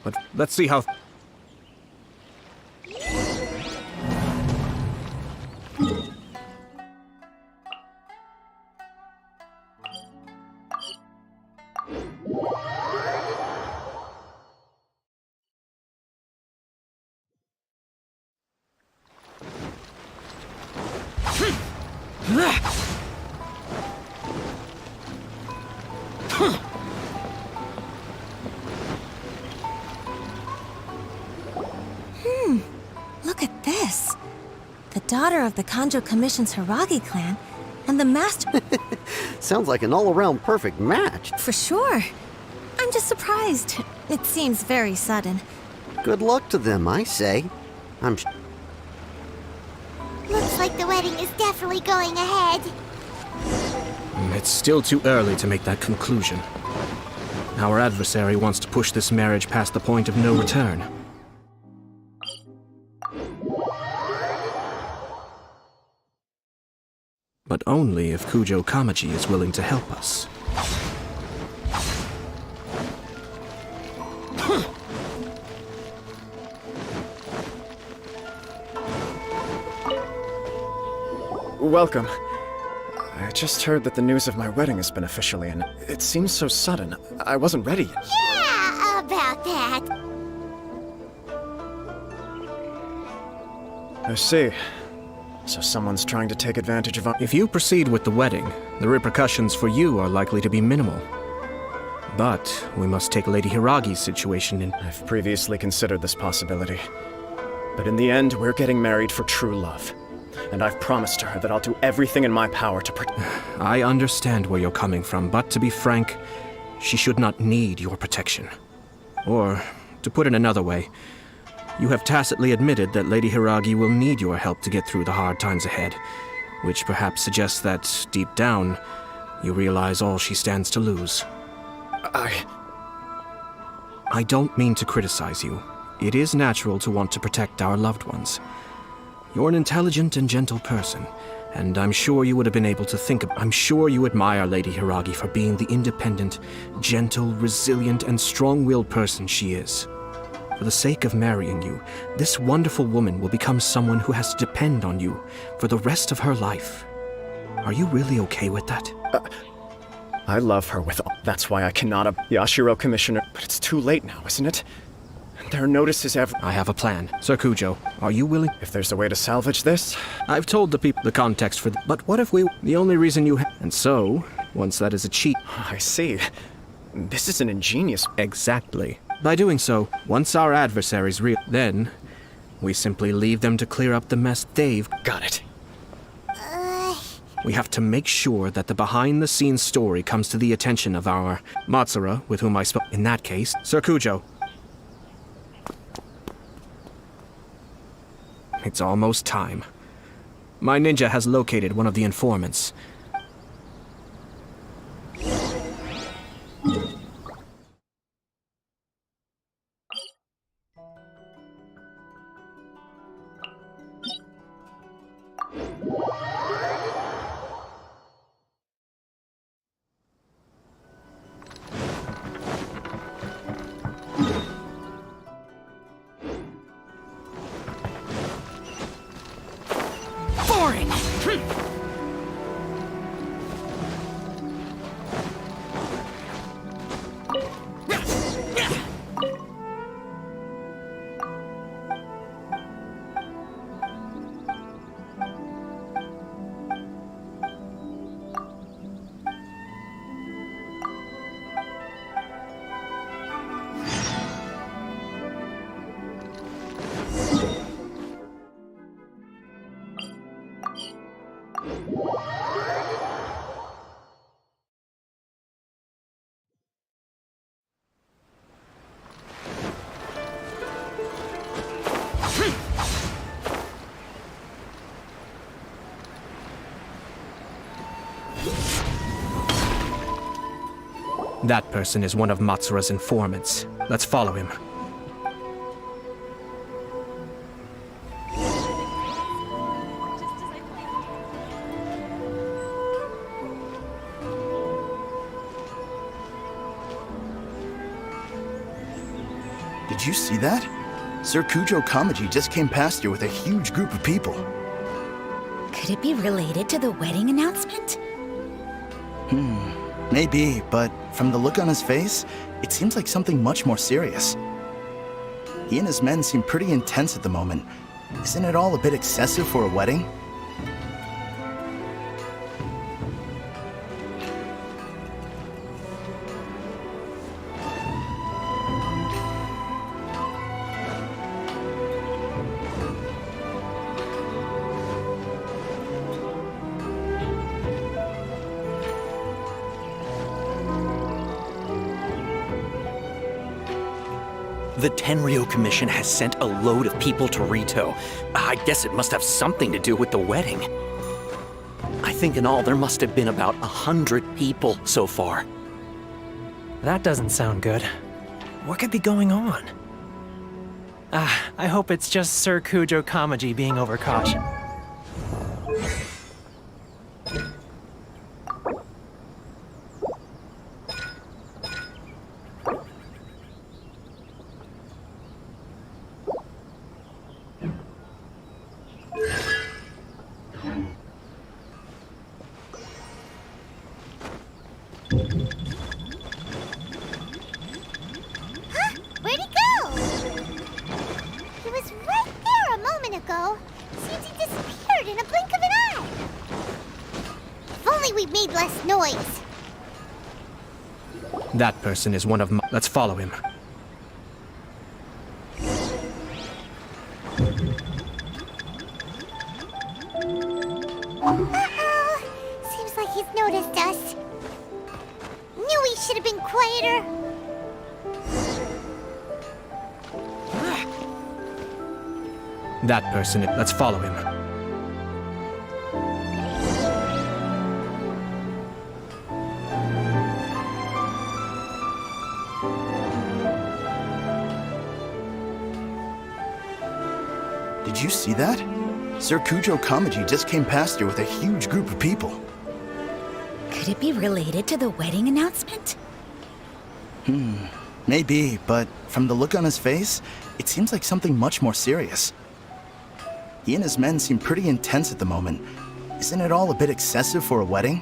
But let's see how. Look at this. The daughter of the Kanjo Commission's Hiragi clan, and the master. Sounds like an all-around perfect match. For sure. I'm just surprised. It seems very sudden. Good luck to them, I say. Looks like the wedding is definitely going ahead. It's still too early to make that conclusion. Our adversary wants to push this marriage past the point of no return. But only if Kujo Kamaji is willing to help us. Welcome. I just heard that the news of my wedding has been officially in. It seems so sudden. I wasn't ready yet. Yeah, about that. I see. So someone's trying to take advantage of our— If you proceed with the wedding, the repercussions for you are likely to be minimal. But we must take Lady Hiragi's situation in— I've previously considered this possibility. But in the end, we're getting married for true love. And I've promised her that I'll do everything in my power to protect— I understand where you're coming from, but to be frank, she should not need your protection. Or, to put it another way, you have tacitly admitted that Lady Hiragi will need your help to get through the hard times ahead, which perhaps suggests that, deep down, you realize all she stands to lose. I don't mean to criticize you. It is natural to want to protect our loved ones. You're an intelligent and gentle person, and I'm sure you would have been able to think of— I'm sure you admire Lady Hiragi for being the independent, gentle, resilient, and strong-willed person she is. For the sake of marrying you, this wonderful woman will become someone who has to depend on you for the rest of her life. Are you really okay with that? I love her with all— That's why I cannot— Yashiro, Commissioner— But it's too late now, isn't it? There are notices I have a plan. Sir Kujo, are you willing? If there's a way to salvage this? I've told the people the context for but what if we— The only reason you And so, once that is achieved— I see. This is an ingenious— Exactly. By doing so, once our adversaries then, we simply leave them to clear up the mess they've— Got it. We have to make sure that the behind-the-scenes story comes to the attention of our Matsura, with whom I spoke. In that case, Sir Kujo. It's almost time. My ninja has located one of the informants. That person is one of Matsura's informants. Let's follow him. Did you see that? Sir Kujo Kamaji just came past here with a huge group of people. Could it be related to the wedding announcement? Maybe, but from the look on his face, it seems like something much more serious. He and his men seem pretty intense at the moment. Isn't it all a bit excessive for a wedding? The Tenryo Commission has sent a load of people to Rito. I guess it must have something to do with the wedding. I think in all there must have been about 100 people so far. That doesn't sound good. What could be going on? I hope it's just Sir Kujo Kamaji being overcautious. Where'd he go? He was right there a moment ago. Seems he disappeared in a blink of an eye. If only we made less noise. That person is one of Let's follow him. Uh-oh. Seems like he's noticed us. Knew he should have been quieter. That person. Let's follow him. Did you see that? Sir Kujo Kamaji just came past here with a huge group of people. Could it be related to the wedding announcement? Maybe, but from the look on his face, it seems like something much more serious. He and his men seem pretty intense at the moment. Isn't it all a bit excessive for a wedding?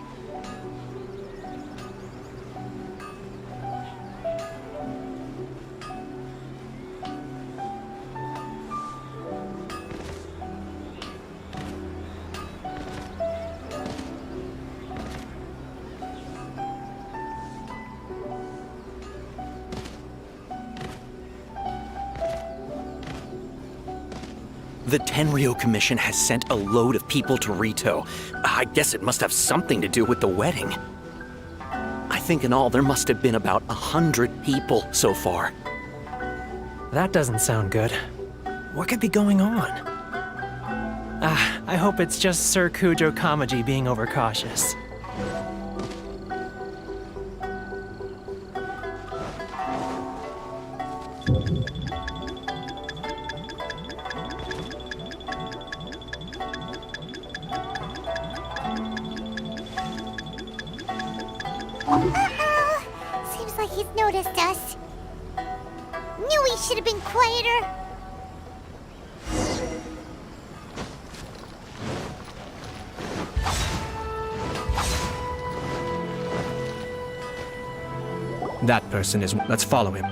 The Tenryo Commission has sent a load of people to Rito. I guess it must have something to do with the wedding. I think in all there must have been about 100 people so far. That doesn't sound good. What could be going on? I hope it's just Sir Kujo Kamaji being overcautious. Uh-oh. Seems like he's noticed us. Knew he should have been quieter. That person is. Let's follow him.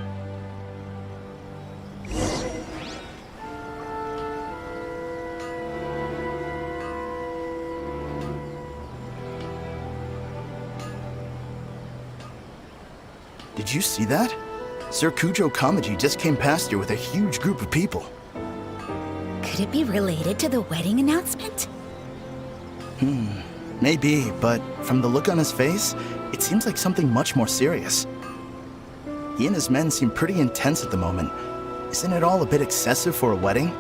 Did you see that? Sir Kujo Kamaji just came past here with a huge group of people. Could it be related to the wedding announcement? Maybe, but from the look on his face, it seems like something much more serious. He and his men seem pretty intense at the moment. Isn't it all a bit excessive for a wedding?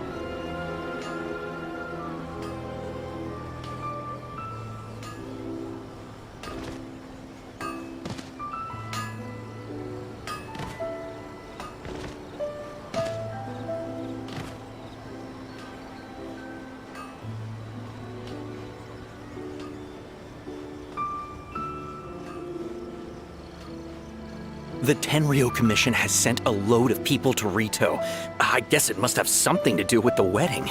The Tenryo Commission has sent a load of people to Rito. I guess it must have something to do with the wedding.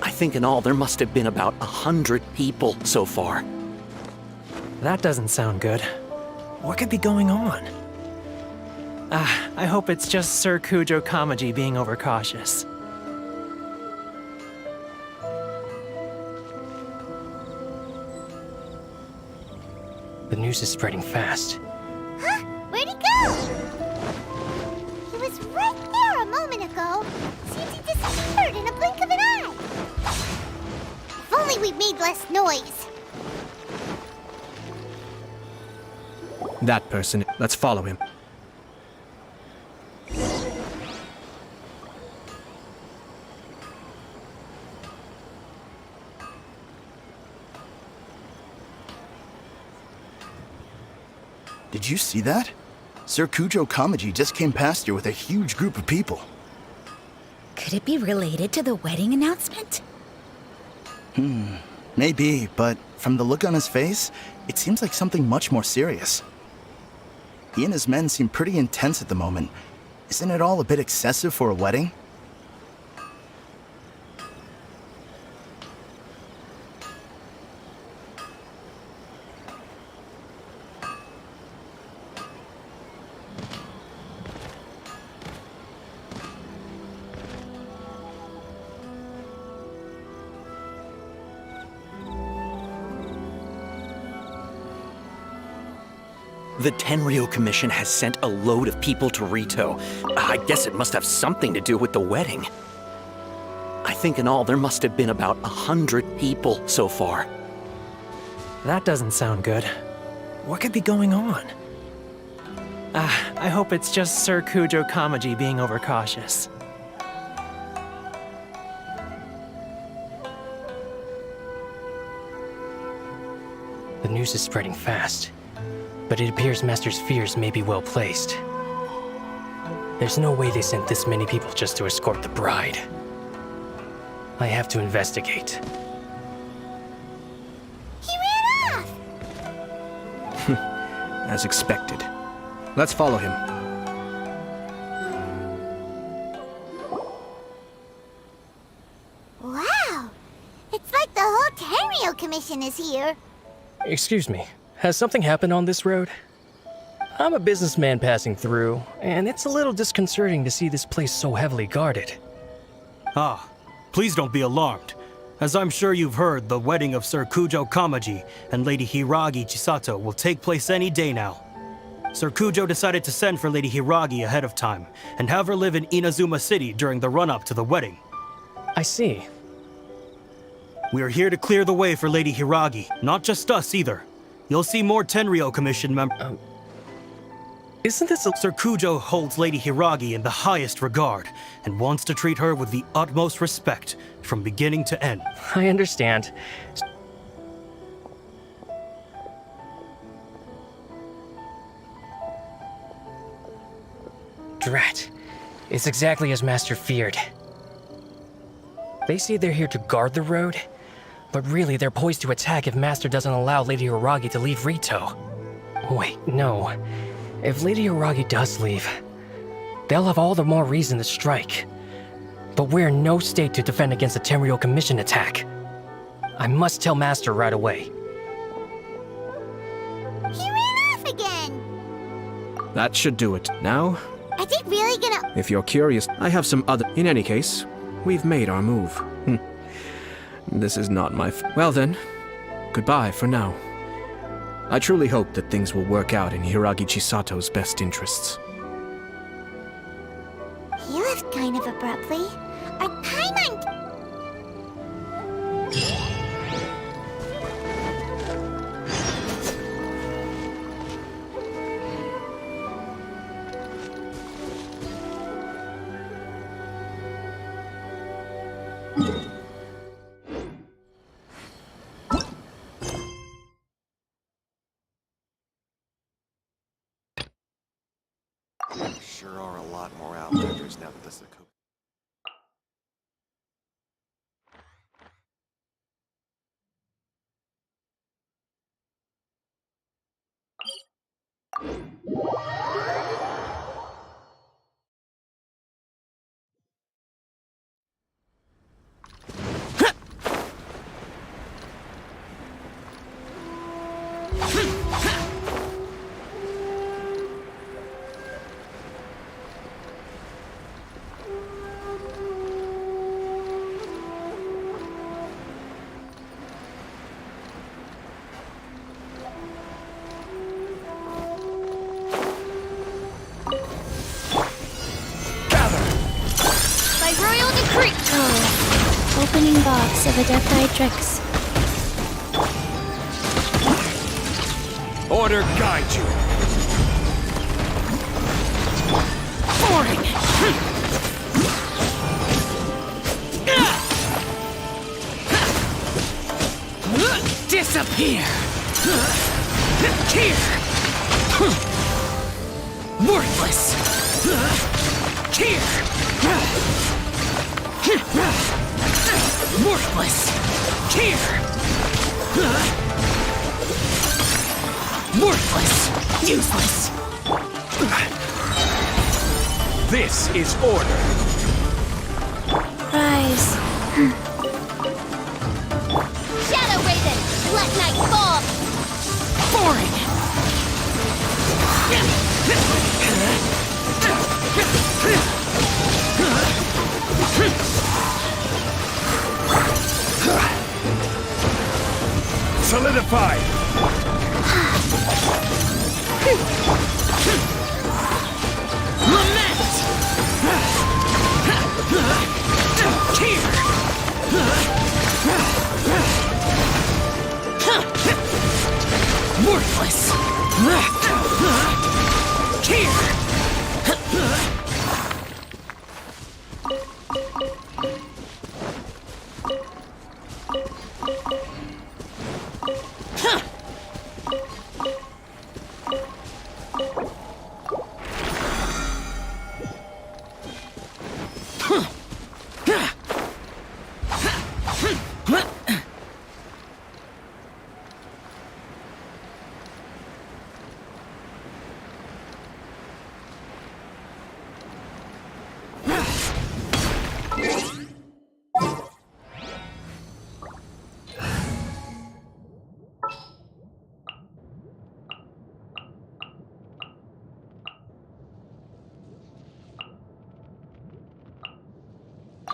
I think in all there must have been about 100 people so far. That doesn't sound good. What could be going on? I hope it's just Sir Kujo Kamaji being overcautious. The news is spreading fast. Huh? Where'd he go? He was right there a moment ago. Seems he disappeared in a blink of an eye. If only we made less noise. That person. Let's follow him. Did you see that? Sir Kujo Kamaji just came past here with a huge group of people. Could it be related to the wedding announcement? Maybe, but from the look on his face, it seems like something much more serious. He and his men seem pretty intense at the moment. Isn't it all a bit excessive for a wedding? The Tenryo Commission has sent a load of people to Rito. I guess it must have something to do with the wedding. I think in all there must have been about 100 people so far. That doesn't sound good. What could be going on? I hope it's just Sir Kujo Kamaji being overcautious. The news is spreading fast, but it appears Master's fears may be well placed. There's no way they sent this many people just to escort the bride. I have to investigate. He ran off! As expected. Let's follow him. Wow! It's like the whole Tenryo Commission is here. Excuse me, has something happened on this road? I'm a businessman passing through, and it's a little disconcerting to see this place so heavily guarded. Ah, please don't be alarmed. As I'm sure you've heard, the wedding of Sir Kujo Kamaji and Lady Hiragi Chisato will take place any day now. Sir Kujo decided to send for Lady Hiragi ahead of time and have her live in Inazuma City during the run-up to the wedding. I see. We are here to clear the way for Lady Hiragi, not just us either. You'll see more Tenryo Commission members. Isn't this a... Sir Kujo holds Lady Hiragi in the highest regard and wants to treat her with the utmost respect from beginning to end. I understand. Drat. It's exactly as Master feared. They say they're here to guard the road, but really they're poised to attack if Master doesn't allow Lady Hiragi to leave Rito. Wait, no. If Lady Hiragi does leave, they'll have all the more reason to strike. But we're in no state to defend against a Tenryo Commission attack. I must tell Master right away. He ran off again! That should do it. Now, Are they really gonna... if you're curious, I have some other... In any case, we've made our move. This is not my... Well then, goodbye for now. I truly hope that things will work out in Hiragi Chisato's best interests. He left kind of abruptly. Our Paimon... Sure are a lot more outlanders now that this is a coup. cunning box of Adepti-Trix. Order guide you. Boring! Disappear! Here! Worthless! Here! Worthless! Here! Worthless! Useless! This is order. Rise. Shadow Raven! Let night fall! Boring! Solidify. Lament! Here! Worthless! Here!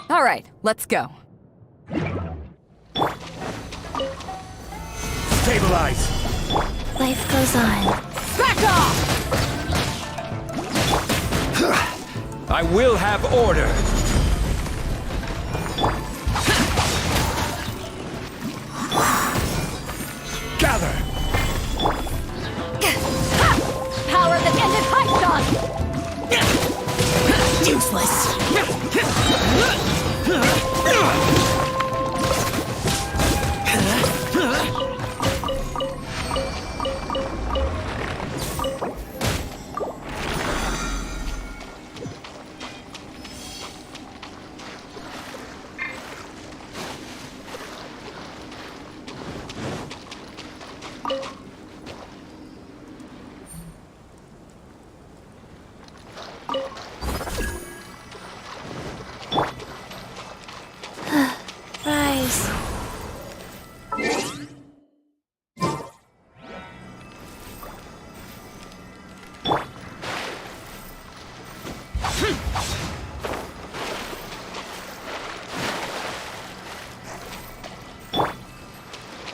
All right, let's go. Stabilize. Life goes on. Back off! I will have order. Gather. Power that ended Python! Useless! Rise.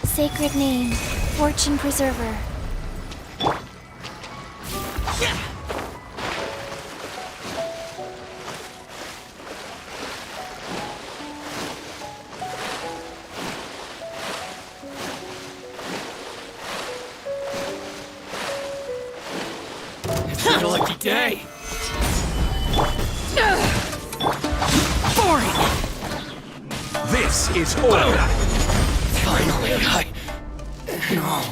Sacred name, Fortune Preserver. It's been a lucky day. Boring. This is order. Finally, No.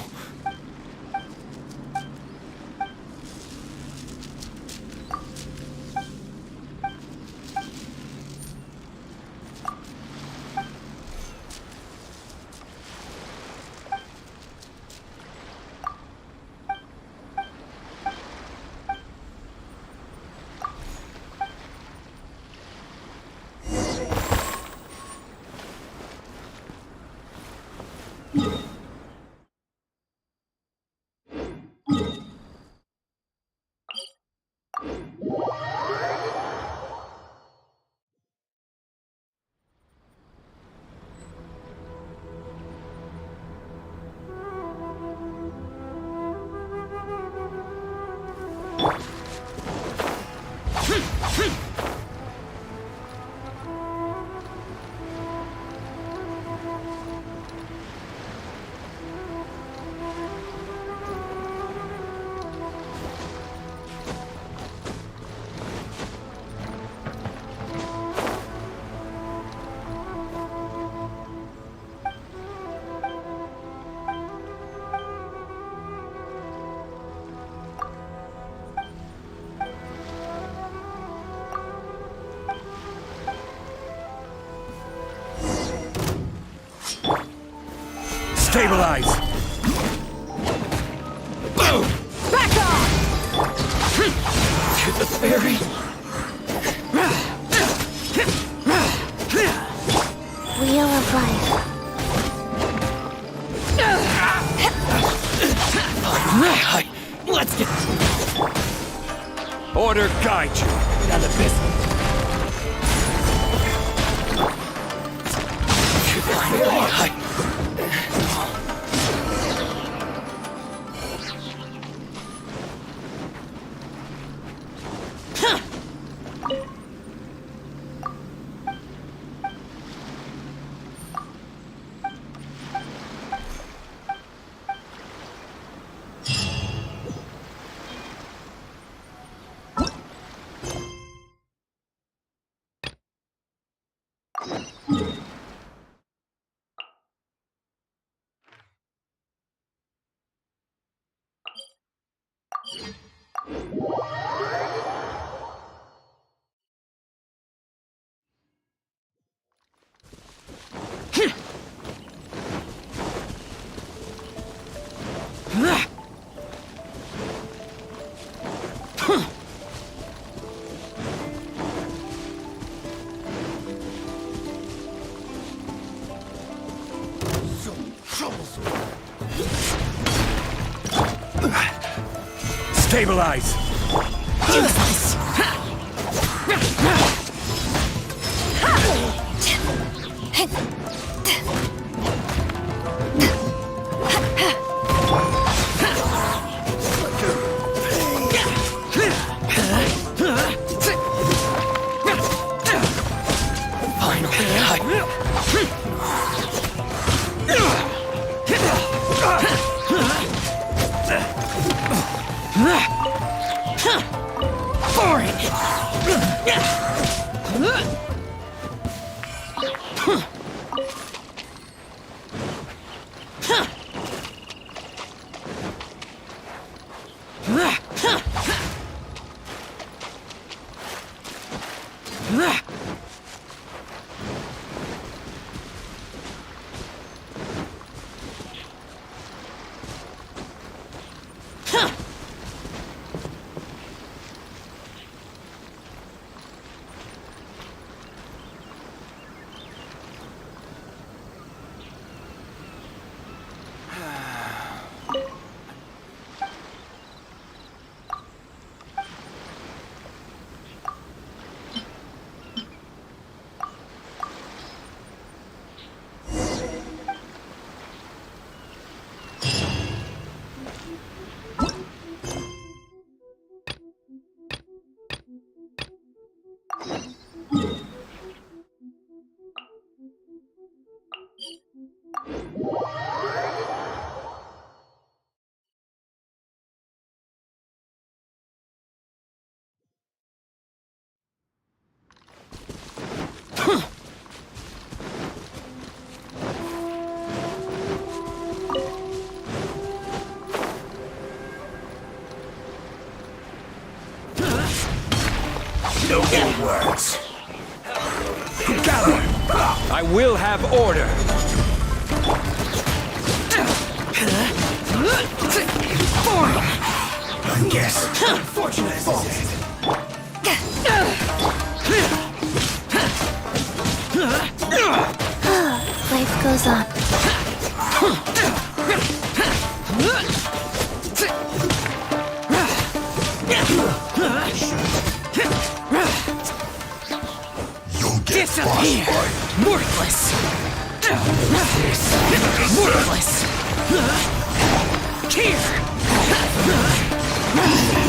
Stabilize! Boom! Back off! To the ferry. Wheel of life. Let's get Order guide you. down to business. To the ferry. Stabilize! Useless! No more words. Gather! I will have order. I guess. Fortunate as this is. Life goes on. Disappear! Worthless! Worthless! Here!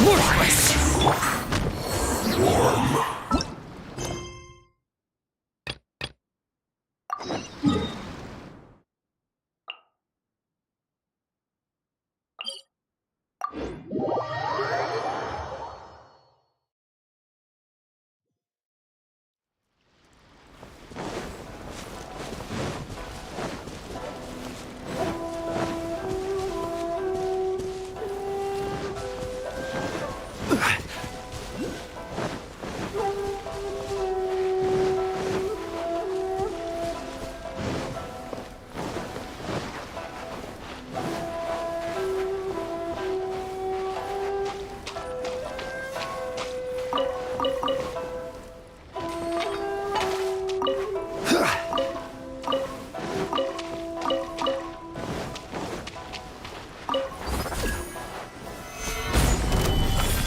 Worthless!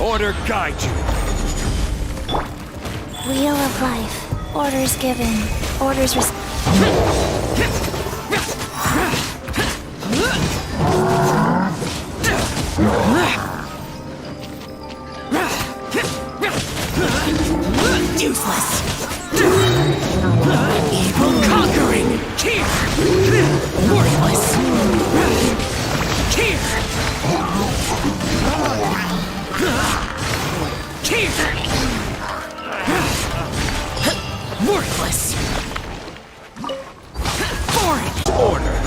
Order guide you. Wheel of life. Orders given. Orders Useless. Evil conquering. Here. Worthless. Here. Here. Worthless. Foreign. Order.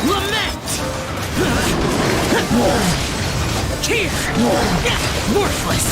Lament! Here! Worthless!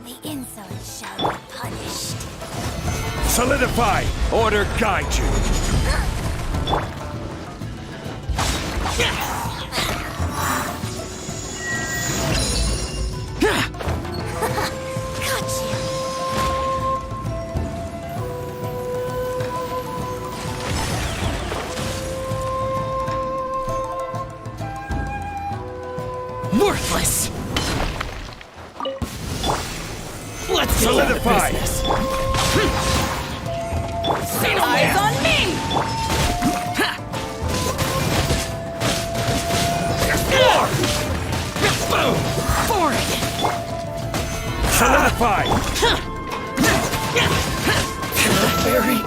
The insolent shall be punished. Solidify. Order guide you. Worthless! Let's get down to Solidify. business. Eyes on me! Boom! Forward! Solidify. Very.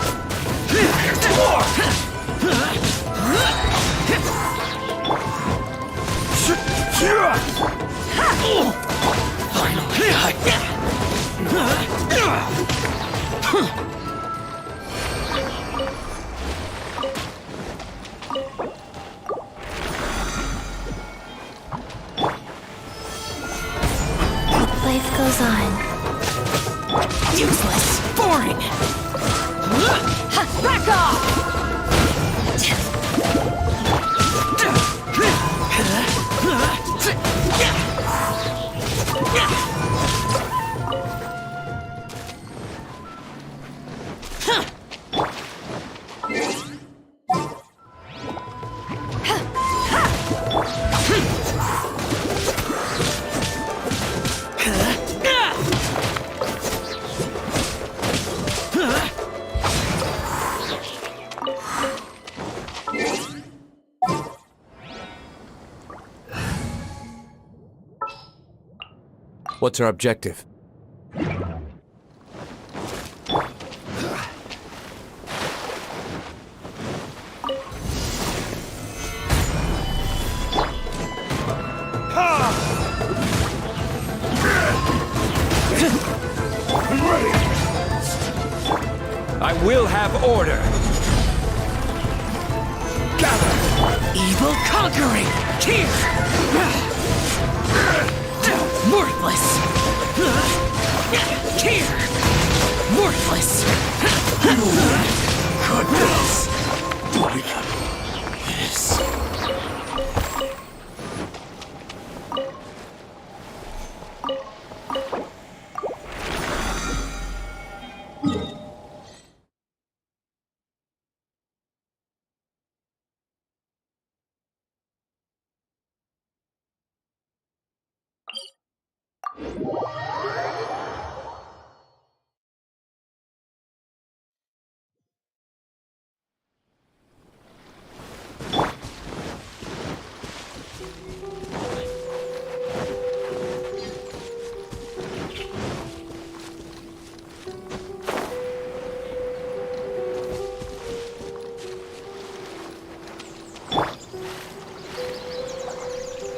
Life goes on. Useless! Boring! Back off! What's our objective? I will have order. Evil conquering! Here! Worthless! Here! Worthless! Goodness! Yes.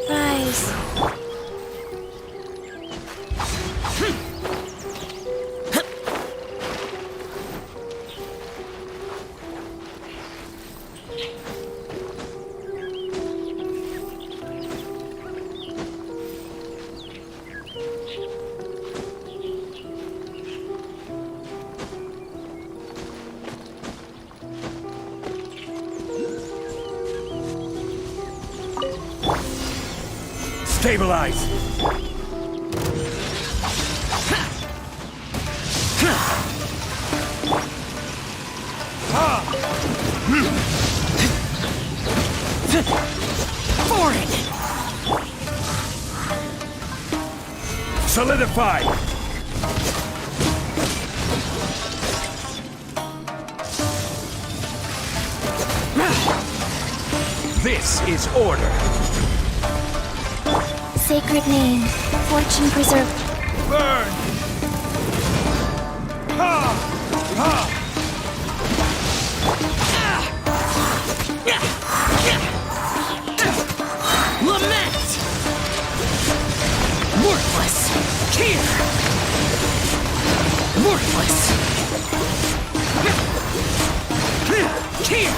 Rise. Stabilize! Forward! Solidify! This is order. Sacred name, fortune preserve. Burn! Ha! Ha! Lament! Worthless! Here! Worthless! Here!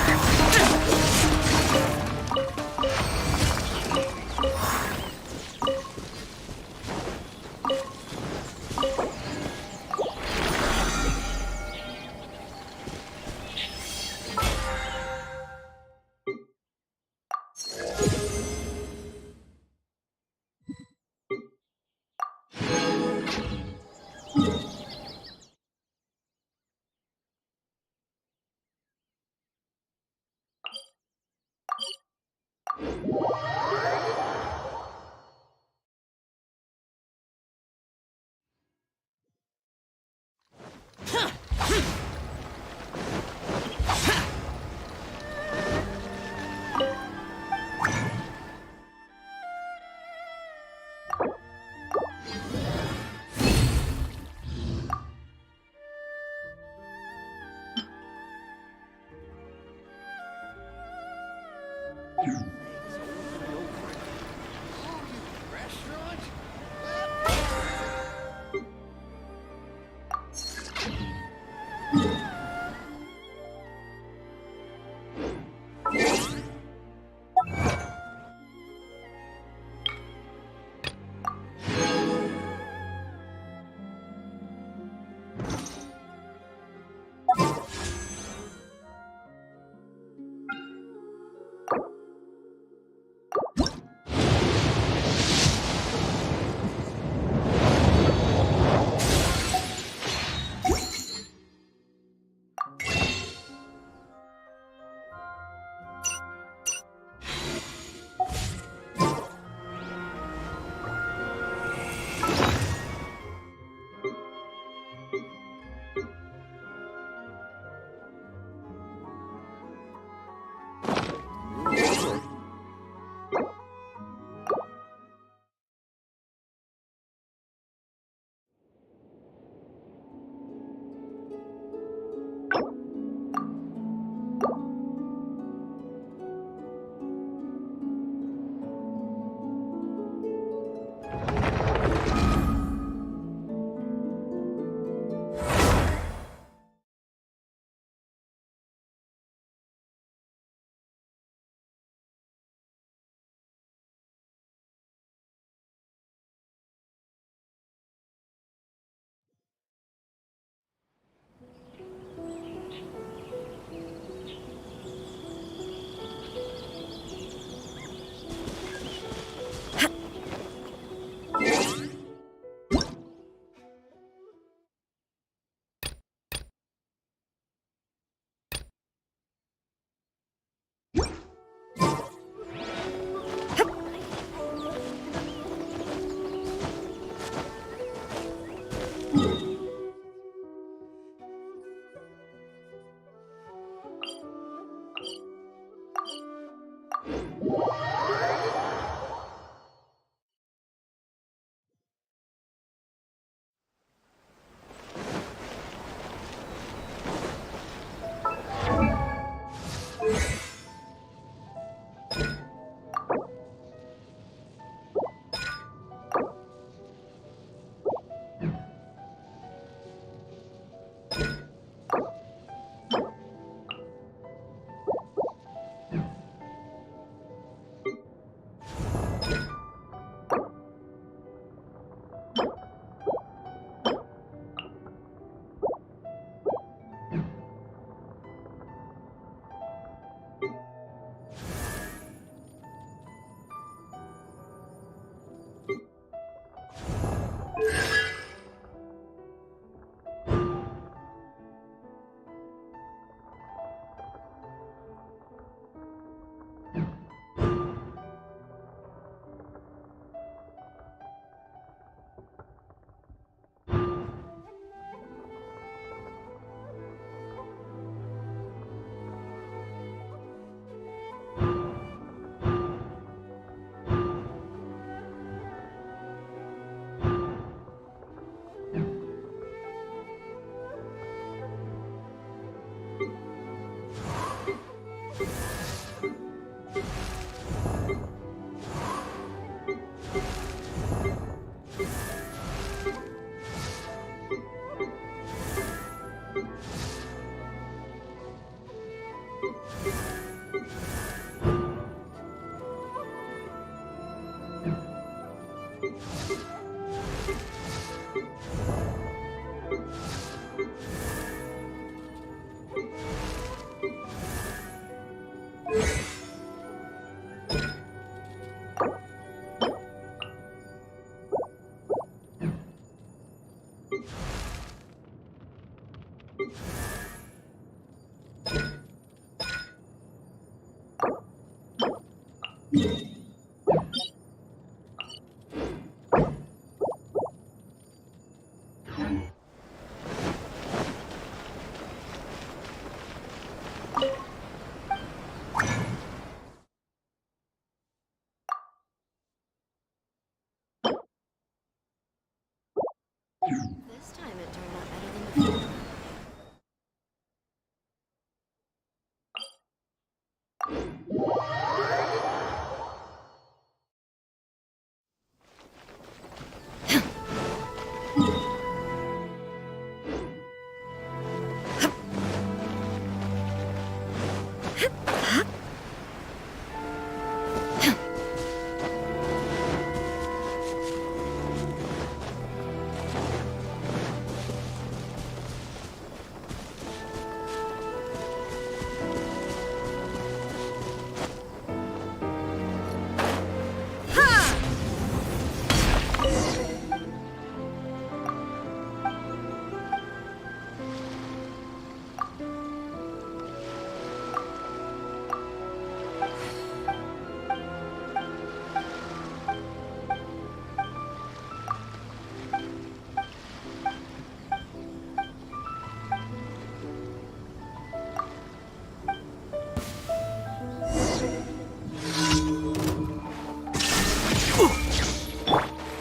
This time it turned out better than before.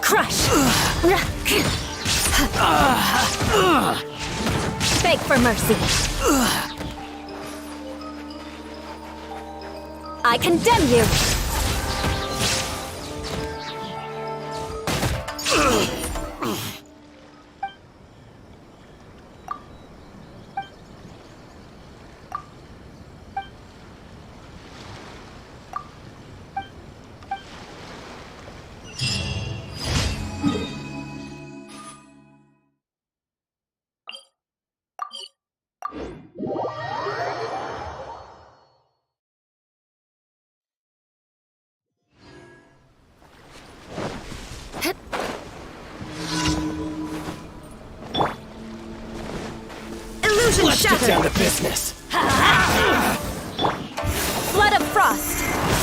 Crush! Beg for mercy. I condemn you! Illusion Let's shattered! get down to business. Flood of frost!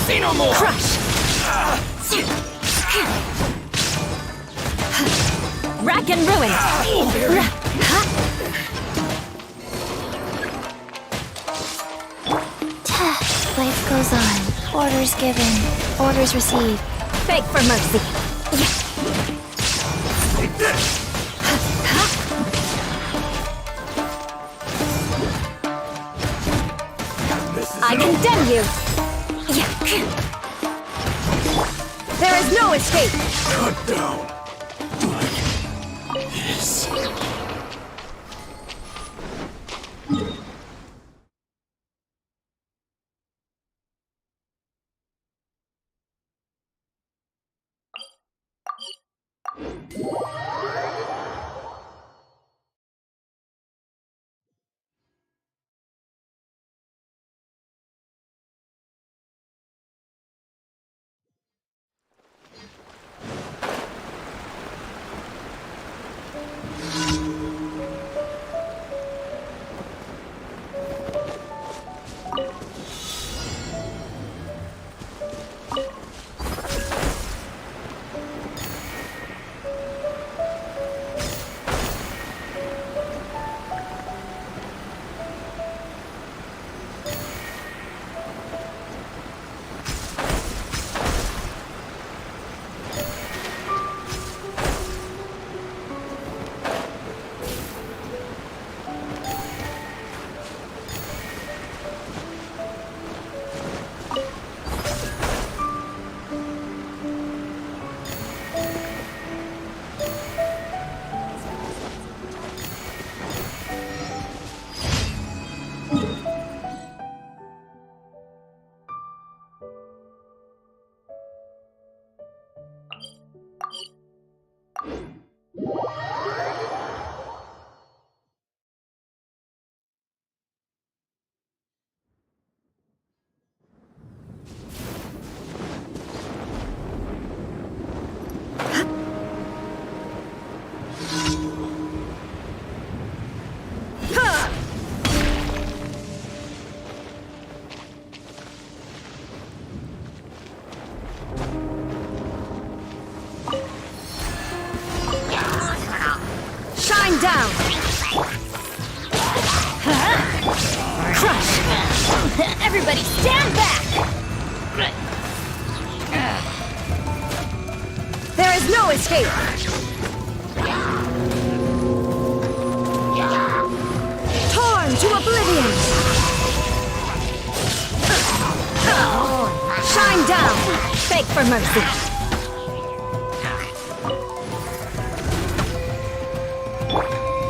Say no more! Crush! Rack and ruin! Life goes on. Orders given. Orders received. Beg for mercy. I condemn you! There is no escape! Cut down. Like this. Shine down! Crush! Everybody stand back! There is no escape! for mercy.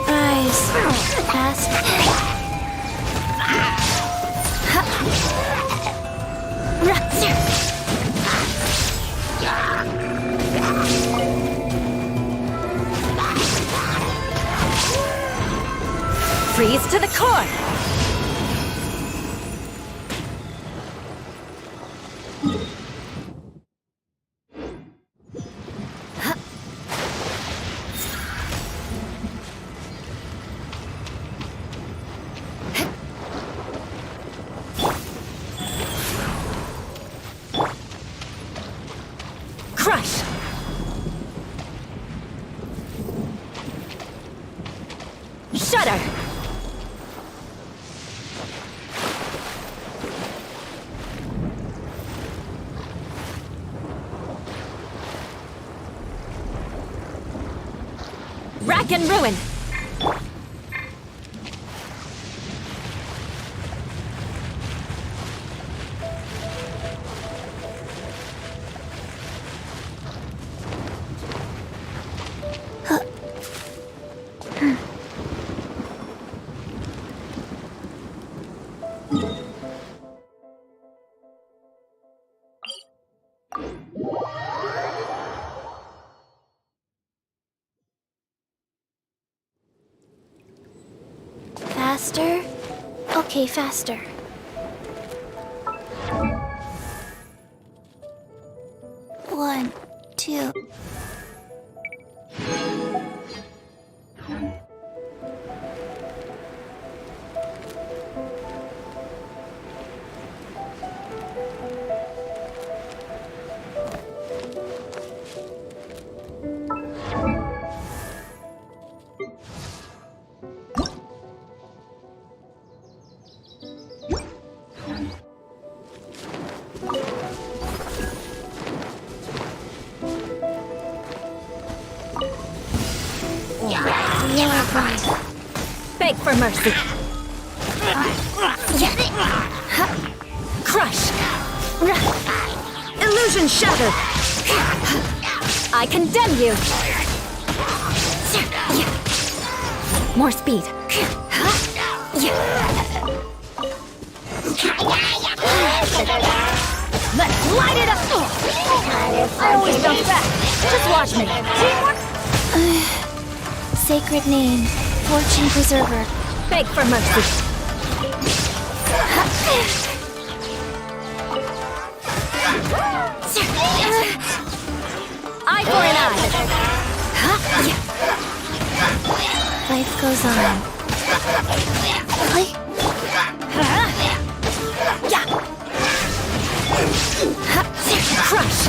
Rise. Fast. Freeze to the core. Crush. Shudder. Rack and ruin. Faster? Okay, faster. One, two. Beg for mercy. Crush. Illusion shattered. I condemn you. More speed. Let's light it up. I always bounce back. Just watch me. Teamwork. Sacred name, Fortune Preserver. Beg for mercy. Eye for an eye. Life goes on. Crush.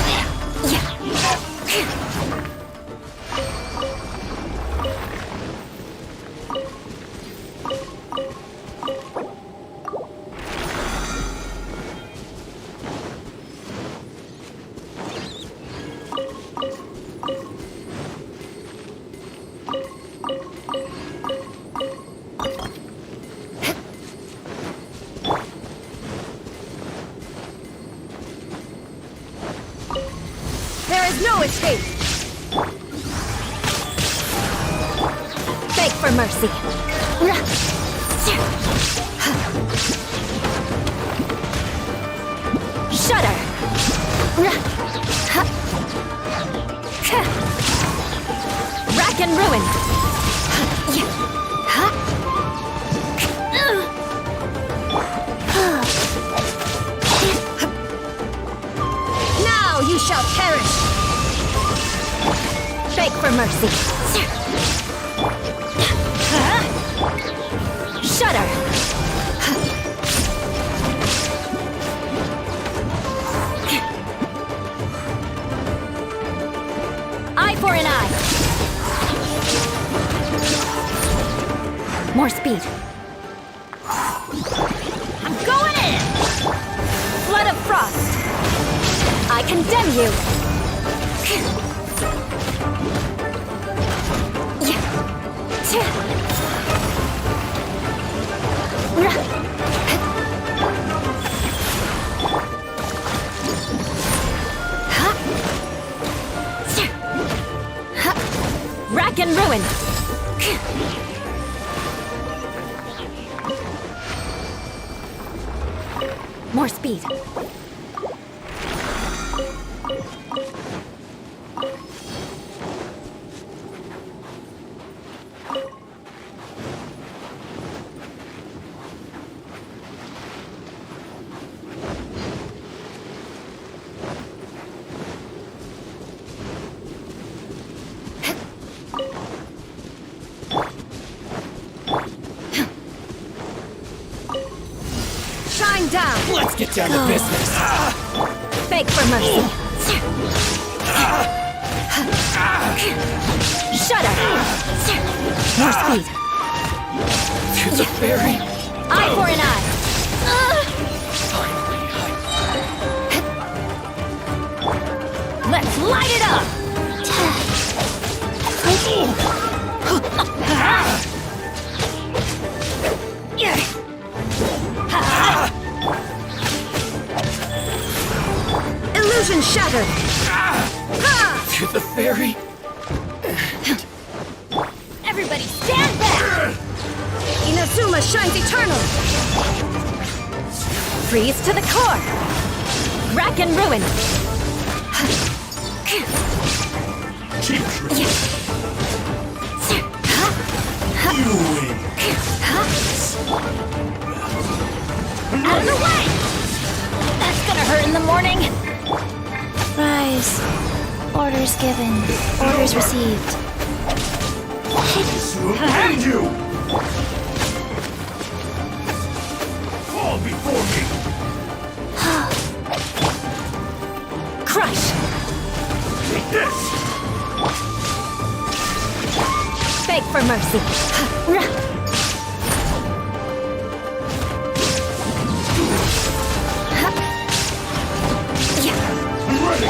There is no escape. Beg for mercy. Shudder. Rack and ruin. Now you shall perish. Beg for mercy. Shudder. Eye for an eye. More speed. I'm going in. Flood of frost. I condemn you. and ruin! More speed. Shine down! Let's get down to business. Beg for mercy. Shut up! More speed. To the fairy. Eye for an eye. Let's light it up! Illusion shattered! To the fairy. Everybody stand back! Inazuma shines eternal! Freeze to the core! Rack and ruin! Out of the way! That's gonna hurt in the morning! Rise. Orders given. Orders received. Behind you! Fall before me! Crush! Take this! Beg for mercy! I'm ready!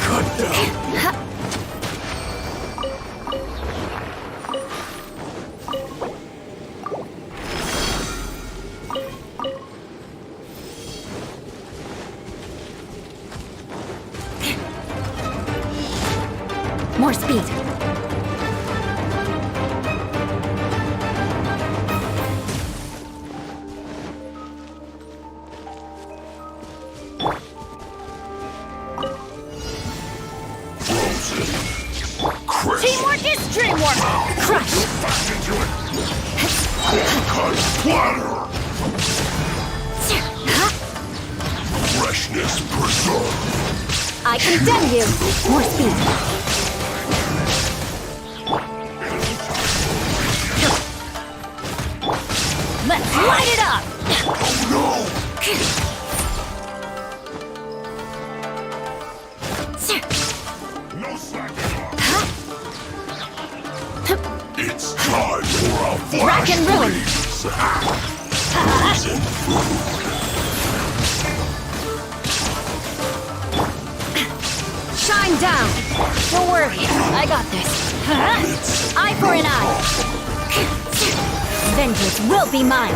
Cut down! More speed! Teamwork is dreamwork! Crush! Back into it! Cut splatter! Freshness preserved! I condemn you! More speed! Let's light it up! Oh no! No slacking off! It's time for a flash Rack and ruin! freeze! Frozen food! Shine down! Don't worry, I got this. Eye for an eye! Vengeance will be mine!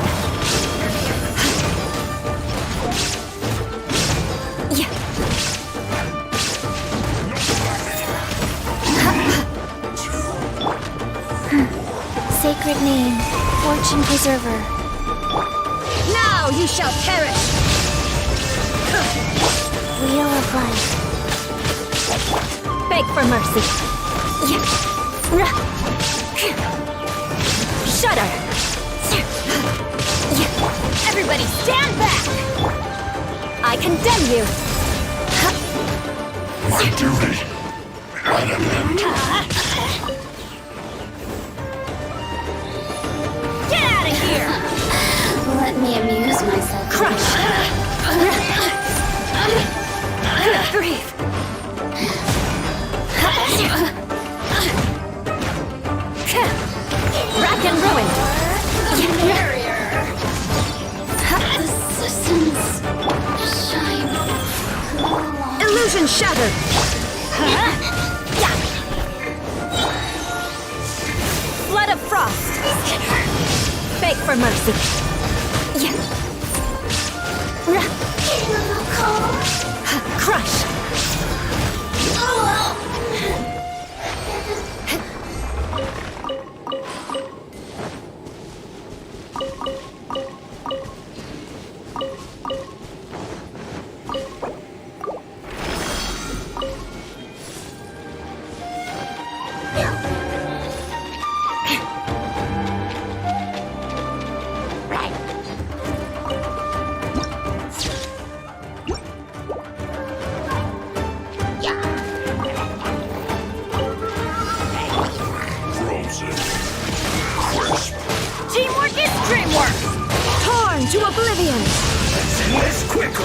Sacred name, Fortune Preserver. Now you shall perish! Wheel of Life. Beg for mercy! Shudder! Everybody stand back! I condemn you! My duty! Get out of here! Let me amuse myself. Crush! Good grief! Rack and ruin! The systems shine. Illusion shattered! Flood of frost! Beg for mercy!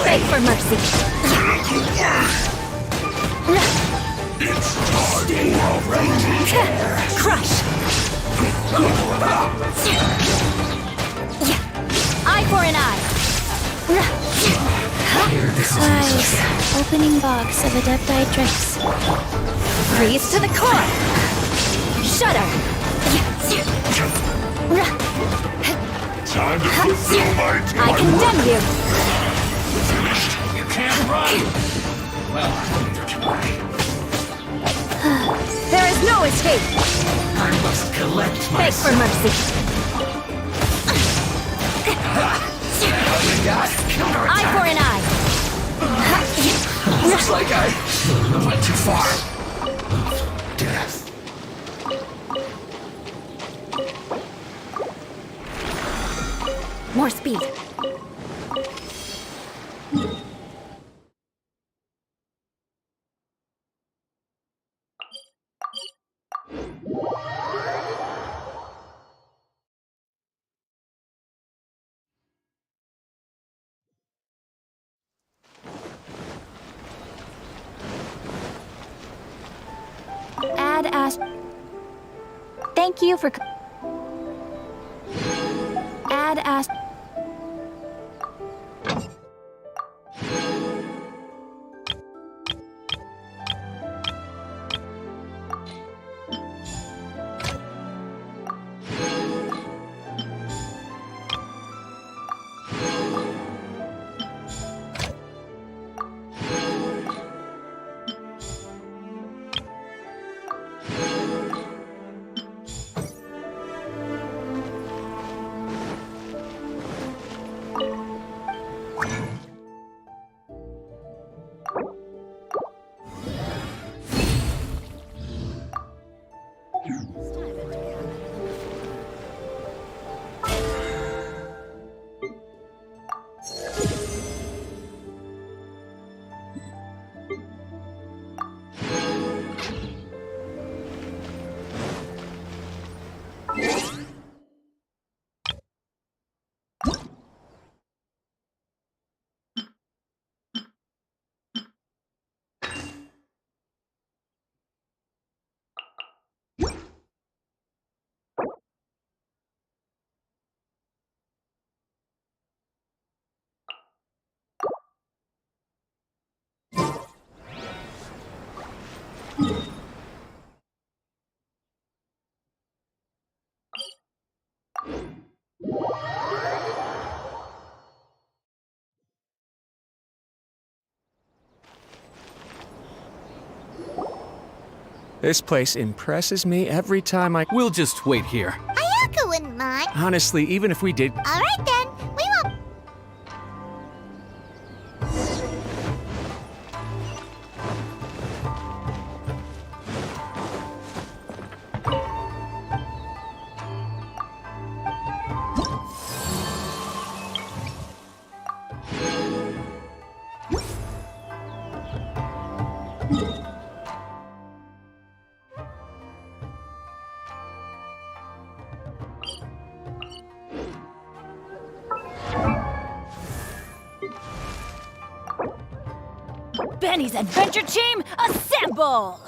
Beg for mercy. It's time for a Crush. Eye for an eye. Eyes. Opening box of Adepti drinks. Freeze to the core. Shudder. time to fulfill my task. I condemn you. Finished. You can't run. Well, neither can I. There is no escape. I must collect Beg for mercy. Eye for an eye. Looks like I went too far. Death. More speed. Add Ast. Thank you for. Add Ast. This place impresses me every time I... We'll just wait here. Ayaka wouldn't mind. Honestly, even if we did... All right then, we won't. Benny's adventure team, assemble!